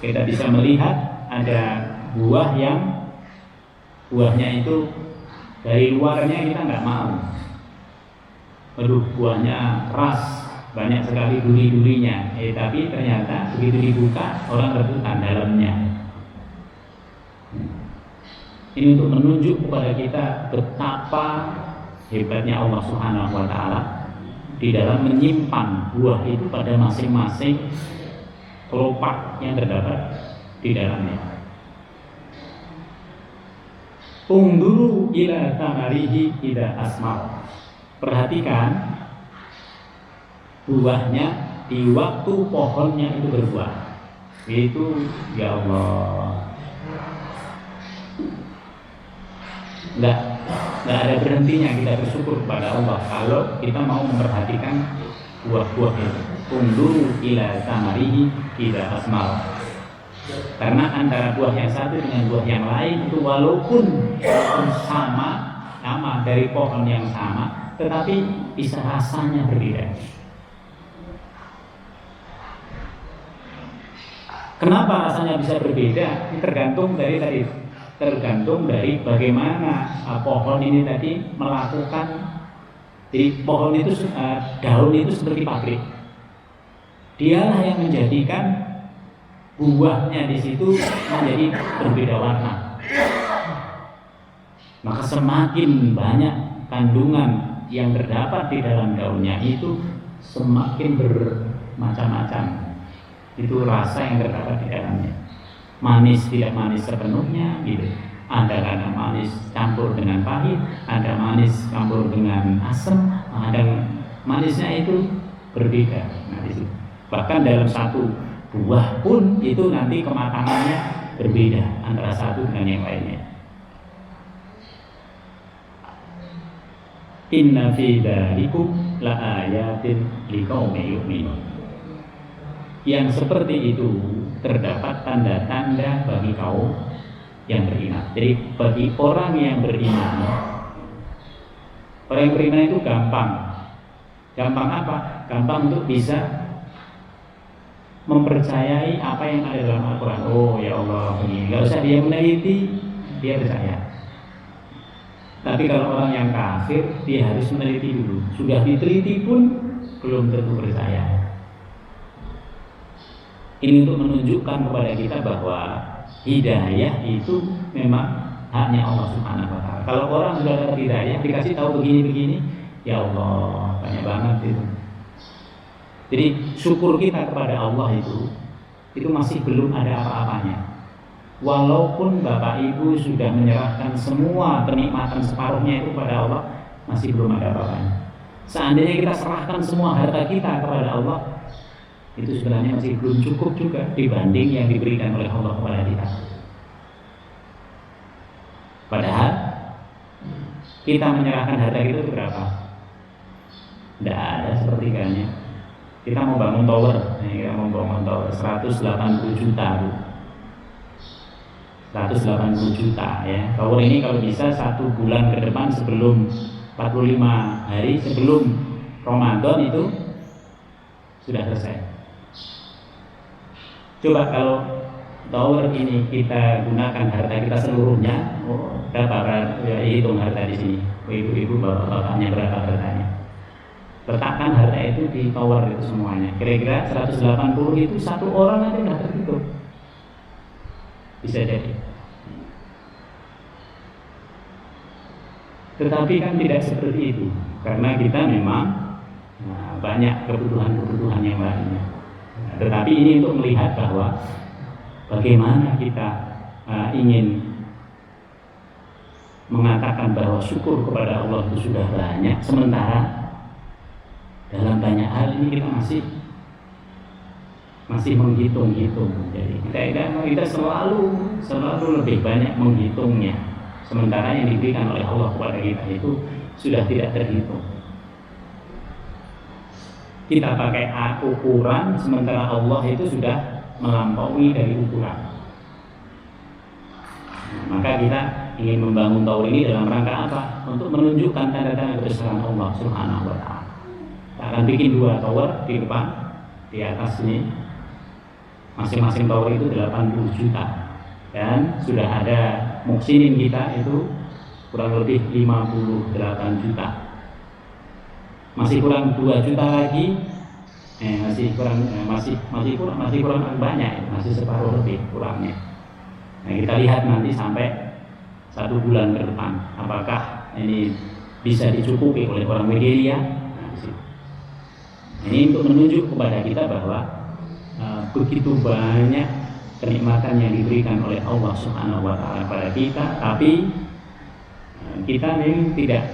kita bisa melihat ada buah yang buahnya itu dari luarnya kita nggak mau. Aduh, buahnya keras, banyak sekali duri-durinya. Tapi ternyata begitu dibuka orang rebutan dalamnya. Ini untuk menunjuk kepada kita betapa hebatnya Allah Subhanahu wa Ta'ala di dalam menyimpan buah itu pada masing-masing kelopak yang terdapat di dalamnya. Unduru ila tamarihi ida asmar. Perhatikan buahnya di waktu pohonnya itu berbuah. Itu ya Allah, enggak ada berhentinya kita bersyukur kepada Allah kalau kita mau memperhatikan buah-buah itu. Unduru ila tamarihi ida asmar. Karena antara buah yang satu dengan buah yang lain itu walaupun sama dari pohon yang sama, tetapi bisa rasanya berbeda. Kenapa rasanya bisa berbeda? Ini tergantung dari bagaimana pohon ini tadi melakukan. Jadi pohon itu daun itu seperti pabrik. Dialah yang menjadikan buahnya di situ menjadi berbeda warna. Maka semakin banyak kandungan yang terdapat di dalam daunnya itu semakin bermacam-macam. Itu rasa yang terdapat di dalamnya. Manis tidak manis sepenuhnya gitu. Ada kadang manis campur dengan pahit, ada manis campur dengan asam, ada manisnya itu berbeda. Nah, itu. Bahkan dalam satu buah pun itu nanti kematangannya berbeda antara satu dengan yang lainnya. Inna fi dzalikum la ayatin liqaumin yu'minun. Yang seperti itu terdapat tanda-tanda bagi kaum yang beriman. Jadi bagi orang yang beriman, orang yang beriman itu gampang. Gampang apa? Gampang untuk bisa mempercayai apa yang ada dalam Al-Quran. Oh ya Allah, ini nggak usah dia meneliti, dia percaya. Tapi kalau orang yang kafir, dia harus meneliti dulu. Sudah diteliti pun belum tentu percaya. Ini untuk menunjukkan kepada kita bahwa hidayah itu memang haknya Allah Subhanahu wa taala. Kalau orang sudah dapat hidayah, dikasih tahu begini-begini, ya Allah, banyak banget itu. Jadi syukur kita kepada Allah itu masih belum ada apa-apanya. Walaupun Bapak Ibu sudah menyerahkan semua kenikmatan separuhnya itu kepada Allah, masih belum ada apa-apanya. Seandainya kita serahkan semua harta kita kepada Allah, itu sebenarnya masih belum cukup juga dibanding yang diberikan oleh Allah kepada kita. Padahal kita menyerahkan harta kita itu berapa? Tidak ada sepertiganya. Kita mau bangun tower, kita mau bangun tower 180 juta, 180 juta ya. Tower ini kalau bisa 1 bulan ke depan sebelum 45 hari sebelum Ramadan itu sudah selesai. Coba kalau tower ini kita gunakan harta kita seluruhnya, berapa ya, hitung harta di sini. Ibu-ibu, bapak-bapaknya berapa hartanya? Letakkan harta itu di tower itu semuanya. Kira-kira 180 itu satu orang aja udah terhitung. Bisa jadi. Tetapi kan tidak seperti itu, karena kita memang banyak kebutuhan-kebutuhan yang lainnya. Tetapi ini untuk melihat bahwa bagaimana kita ingin mengatakan bahwa syukur kepada Allah itu sudah banyak, sementara dalam banyak hal ini kita masih menghitung-hitung. Jadi kita selalu lebih banyak menghitungnya, sementara yang diberikan oleh Allah kepada kita itu sudah tidak terhitung. Kita pakai ukuran, sementara Allah itu sudah melampaui dari ukuran. Maka kita ingin membangun tower ini dalam rangka apa? Untuk menunjukkan tanda-tanda kebesaran Allah Subhanahu wa taala. Kita akan bikin 2 tower di depan, di atas ini. Masing-masing tower itu 80 juta. Dan sudah ada muksinin kita itu kurang lebih 58 juta. Masih kurang 2 juta lagi. Masih kurang banyak, masih separuh lebih kurangnya. Nah, kita lihat nanti sampai 1 bulan ke depan, apakah ini bisa dicukupi oleh orang Nigeria. Ini untuk menunjuk kepada kita bahwa begitu banyak kenikmatan yang diberikan oleh Allah Subhanahu wa taala kepada kita, tapi kita memang tidak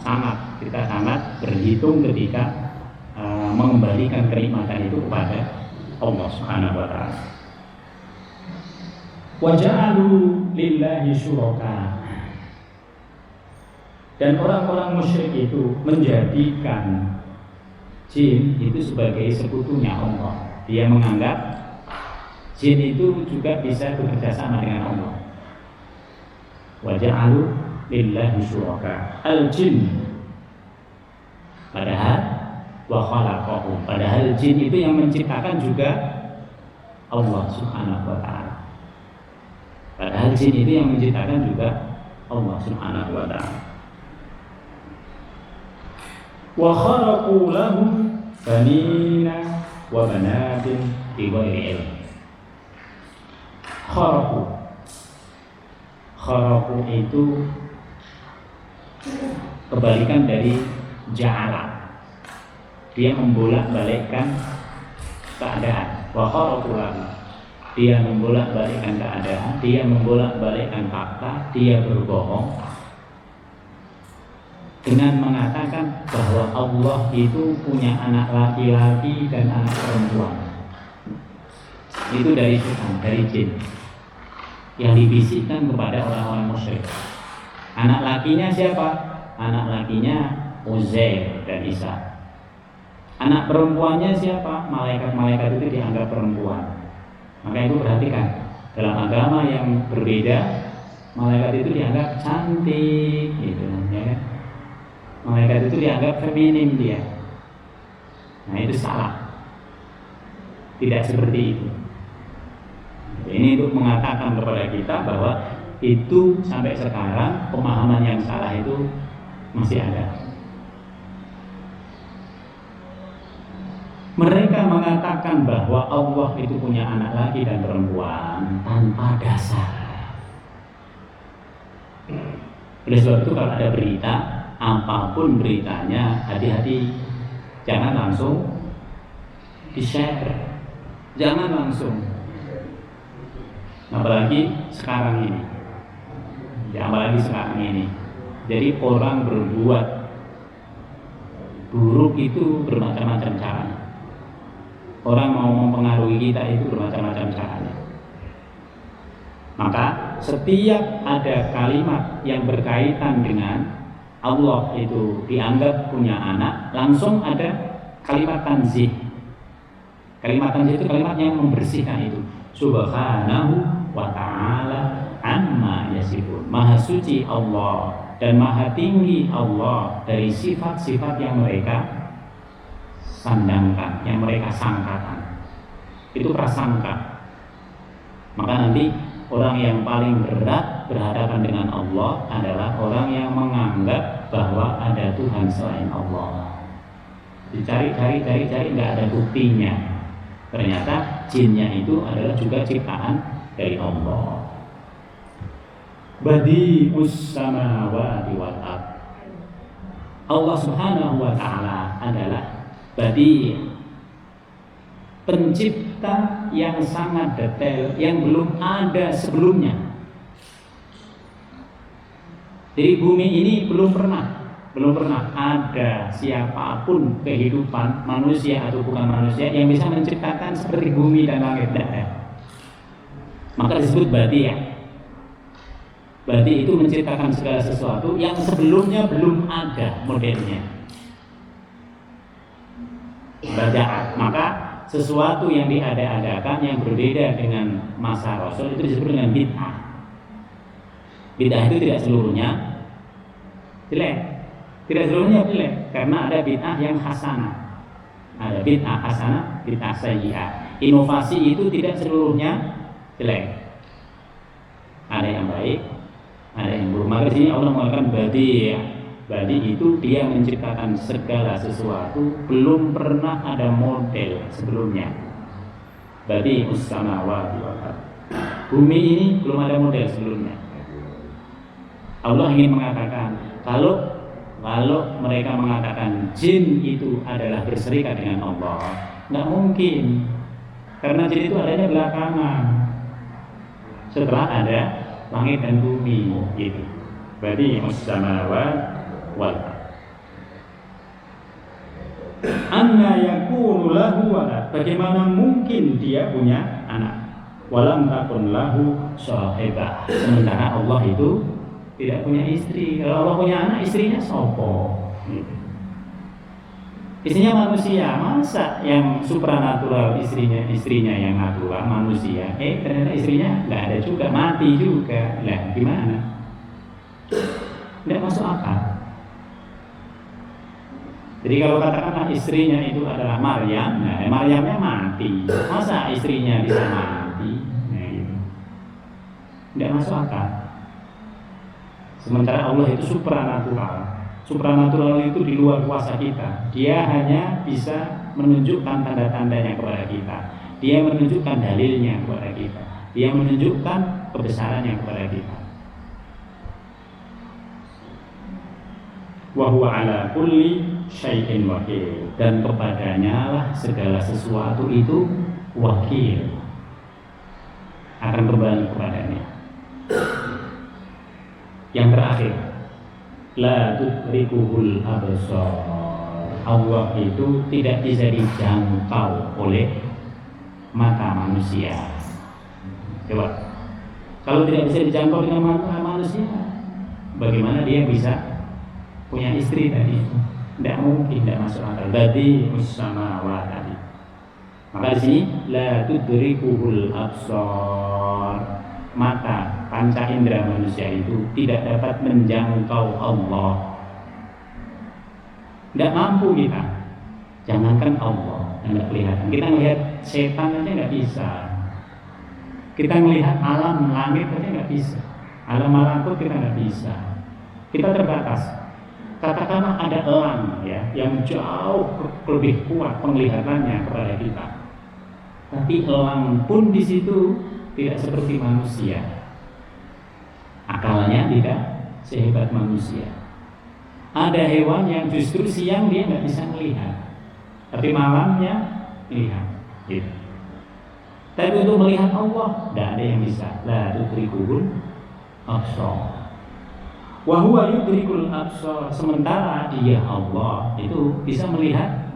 sangat berhitung ketika mengembalikan kenikmatan itu kepada Allah Subhanahu wa taala. Wa ja'alu lillahi syuraka. Dan orang-orang musyrik itu menjadikan jin itu sebagai sekutunya Allah. Dia menganggap jin itu juga bisa bekerja sama dengan Allah. Wa ja'alu lillahi syuraka al-jin. Padahal wa khalaqahu. Padahal jin itu yang menciptakan juga Allah Subhanahu wa taala. Padahal jin itu yang menciptakan juga Allah Subhanahu wa taala. Wa kharaqu lahum banina wa banatin bi ghairi ilm. Kharaqu itu kebalikan dari ja'ala. Dia membolak-balikkan keadaan. Wa kharaqu lahum. Dia membolak-balikkan keadaan, dia membolak-balikkan fakta, dia berbohong dengan mengatakan bahwa Allah itu punya anak laki-laki dan anak perempuan. Itu dari setan, dari jin yang dibisikkan kepada orang-orang musyrik. Anak lakinya siapa? Anak lakinya Uzair dan Isa. Anak perempuannya siapa? Malaikat-malaikat itu dianggap perempuan. Maka itu perhatikan, dalam agama yang berbeda, malaikat itu dianggap cantik, gitu, ya kan? Malaikat itu dianggap feminim dia. Nah, itu salah. Tidak seperti itu. Ini untuk mengatakan kepada kita bahwa itu sampai sekarang pemahaman yang salah itu masih ada. Mereka mereka mengatakan bahwa Allah itu punya anak laki dan perempuan tanpa dasar. Oleh sebab itu kalau ada berita, apapun beritanya, hati-hati, jangan langsung di-share, jangan langsung. Apalagi sekarang ini, Jadi orang berbuat buruk itu bermacam-macam cara. Orang mau mempengaruhi kita itu bermacam-macam caranya. Maka setiap ada kalimat yang berkaitan dengan Allah itu dianggap punya anak, langsung ada kalimat tanzih. Kalimat tanzih itu kalimat yang membersihkan itu. Subhanahu wa ta'ala amma yasifun. Maha suci Allah dan maha tinggi Allah dari sifat-sifat yang mereka sandangkan, yang mereka sangkakan. Itu prasangka. Maka nanti orang yang paling berat berhadapan dengan Allah adalah orang yang menganggap bahwa ada Tuhan selain Allah. Dicari, nggak ada buktinya. Ternyata jinnya itu adalah juga ciptaan dari Allah. Badi'us samawati wal ardh. Allah Subhanahu wa ta'ala adalah Badi', pencipta yang sangat detail, yang belum ada sebelumnya. Jadi bumi ini belum pernah ada siapapun kehidupan manusia atau bukan manusia yang bisa menciptakan seperti bumi dan langit. Maka disebut Badi'. Badi' itu menciptakan segala sesuatu yang sebelumnya belum ada modelnya. Bada', maka sesuatu yang diada-adakan yang berbeda dengan masa Rasul itu disebut dengan bid'ah. Bid'ah itu tidak seluruhnya jelek, karena ada bid'ah yang hasanah. Ada bid'ah hasanah, bid'ah sayyi'ah. Inovasi itu tidak seluruhnya jelek. Ada yang baik, ada yang buruk. Maka di sini Allah mengatakan Badi'. Badi' itu dia menciptakan segala sesuatu, belum pernah ada model sebelumnya. Badi'us samawati wal ardh. Bumi ini belum ada model sebelumnya. Allah ingin mengatakan kalau mereka mengatakan jin itu adalah berserikat dengan Allah, nggak mungkin, karena jin itu adanya belakangan setelah ada langit dan bumi gitu. Badi'us samawati wal anna yakunu lahu walad. Bagaimana mungkin dia punya anak? Walam takun lahu sahibah. Sementara Allah itu tidak punya istri. Kalau Allah punya anak, istrinya sopo? Istrinya manusia. Masa yang supranatural istrinya yang natural manusia? Ternyata istrinya nggak ada juga, mati juga. Lah gimana? Tidak masuk akal. Jadi kalau katakanlah istrinya itu adalah Maryam, nah Maryamnya mati, masa istrinya bisa mati? Nah, gitu. Tidak masuk akal. Sementara Allah itu supranatural. Supranatural itu di luar kuasa kita. Dia hanya bisa menunjukkan tanda-tandanya kepada kita. Dia menunjukkan dalilnya kepada kita. Dia menunjukkan kebesarannya kepada kita. Wa huwa ala kulli syai'in wakil. Dan kepadanya lah segala sesuatu itu wakil, akan kembali kepadanya. Yang terakhir, la tudrikuhul absar. Allah itu tidak bisa dijangkau oleh mata manusia. Coba, kalau tidak bisa dijangkau dengan mata manusia, bagaimana dia bisa punya istri tadi? Tidak mungkin, tidak masuk akal. Badi'us samawati tadi. Maka di sini la tudrikuhul absar. Mata panca indera manusia itu tidak dapat menjangkau Allah. Tidak mampu kita. Jangankan Allah yang tidak kelihatan. Kita melihat setan aja nggak bisa. Kita melihat alam langit aja nggak bisa. Alam malakut kita nggak bisa. Kita terbatas. katakanlah ada elang ya yang jauh lebih kuat penglihatannya kepada kita, tapi elang pun di situ tidak seperti manusia, akalnya tidak sehebat manusia. Ada hewan yang justru siang dia nggak bisa melihat, tapi malamnya melihat gitu. Tapi untuk melihat Allah tidak ada yang bisa. La tudrikul absar wa huwa yudrikul absar. Sementara dia Allah itu bisa melihat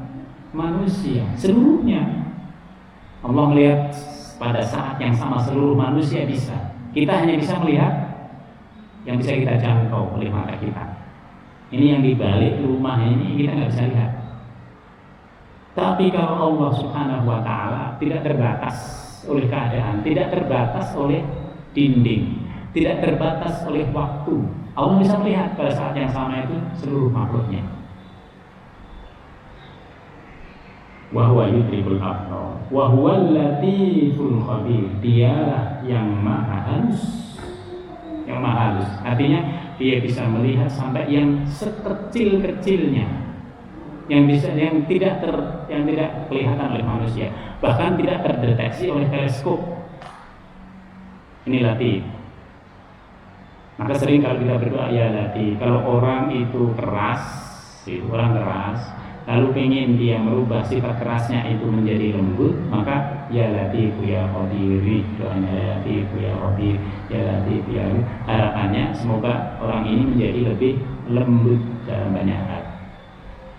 manusia seluruhnya. Allah melihat pada saat yang sama seluruh manusia bisa. Kita hanya bisa melihat yang bisa kita jangkau oleh mata kita. Ini yang di balik rumah ini kita nggak bisa lihat. Tapi kalau Allah Subhanahu wa Ta'ala tidak terbatas oleh keadaan, tidak terbatas oleh dinding, tidak terbatas oleh waktu. Allah bisa melihat pada saat yang sama itu seluruh makhluknya. Wa huwa yudrikul absar wa huwal latiful khabir. Dialah yang maha halus. Yang maha halus artinya dia bisa melihat sampai yang sekecil-kecilnya, yang tidak kelihatan oleh manusia, bahkan tidak terdeteksi oleh teleskop. Ini latif. Maka sering kalau kita berdoa ya latif, kalau orang itu keras, lalu pengen dia merubah sifat kerasnya itu menjadi lembut, maka ya latif ya qadir, doanya ya latif ya qadir, ya latif ya. Harapannya semoga orang ini menjadi lebih lembut dalam banyak hal.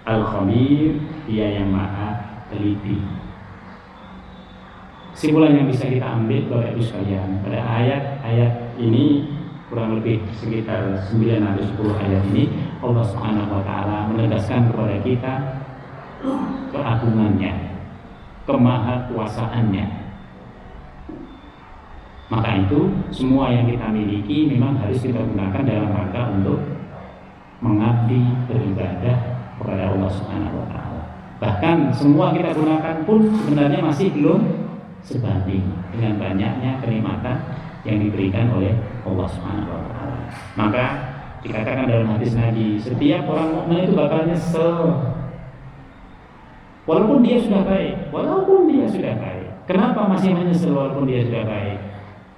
Al-Khabir, dia yang maha teliti. Kesimpulan yang bisa kita ambil Bapak Ibu sekalian, pada ayat-ayat ini kurang lebih sekitar 9 atau 10 ayat ini, Allah Subhanahu wa Ta'ala menegaskan kepada kita keagungannya, kemahakuasaannya. Maka itu semua yang kita miliki memang harus kita gunakan dalam rangka untuk mengabdi beribadah kepada Allah Subhanahu wa Ta'ala. Bahkan semua kita gunakan pun sebenarnya masih belum sebanding dengan banyaknya kenikmatan yang diberikan oleh Allah Subhanahu wa Ta'ala. Maka dikatakan dalam hadis Nabi, setiap orang mukmin itu bakal nyesel walaupun dia sudah baik. Kenapa masih menyesal walaupun dia sudah baik?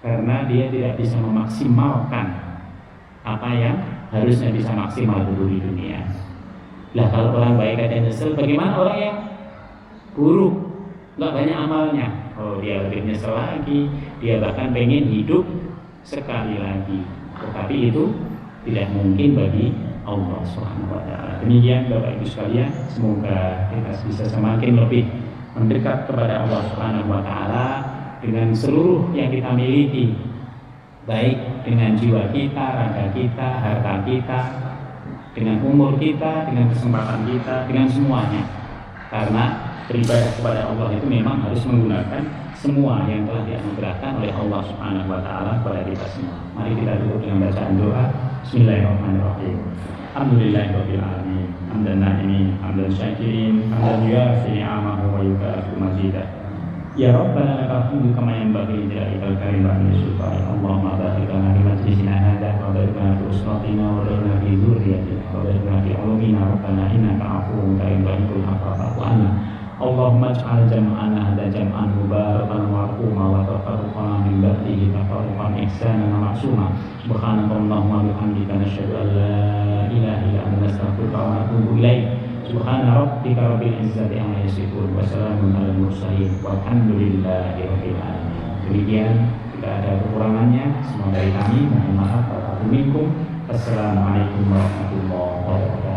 Karena dia tidak bisa memaksimalkan apa yang harusnya bisa maksimal dulu di dunia. Lah kalau orang baik ada nyesel, bagaimana orang yang buruk, nggak banyak amalnya? Oh, dia lebih nyesel lagi. Dia bahkan pengen hidup sekali lagi. Tetapi itu tidak mungkin bagi Allah Subhanahu wa Ta'ala. Demikian Bapak Ibu sekalian, semoga kita bisa semakin lebih mendekat kepada Allah Subhanahu wa Ta'ala dengan seluruh yang kita miliki, baik dengan jiwa kita, raga kita, harta kita, dengan umur kita, dengan kesempatan kita, dengan semuanya. Karena beribadah kepada Allah itu memang harus menggunakan semua yang telah dianugerahkan oleh Allah Subhanahu wa Ta'ala kepada kita semua. Mari kita duduk dengan bacaan doa. Bismillahirrahmanirrahim. Alhamdulillahirabbil alamin. Hamdan na'imin, hamdan syakirin, hamdan yuafi ni'amahu wa yukafi mazidah. Ya Rabbana lakal hamdu kama yanbaghi li jalalika karim wa sultani. Allahumma barik lana fi majlisina hadza wa barik lana fi usratina wa barik lana fi dzurriyyatina wa barik lana fi ulumina. Rabbana innaka afuwwun karim tuhibbul afwa fa'fu 'anna. Allahumma ij'al jam'ana hadza jam'an mubarakan marhuma wa tafarraqana min ba'dihi tafarruqan ihsanan ma'suma. Subhanakallahumma wa bihamdika nasyhadu an la ilaha illa anta nastaghfiruka wa natubu ilaik. Subhana rabbika rabbil izzati amma yasifun wa salamun alal mursalin walhamdulillahi rabbil alamin. Demikian, jika ada kekurangannya semua dari kami mohon maaf. Assalamualaikum warahmatullahi wabarakatuh.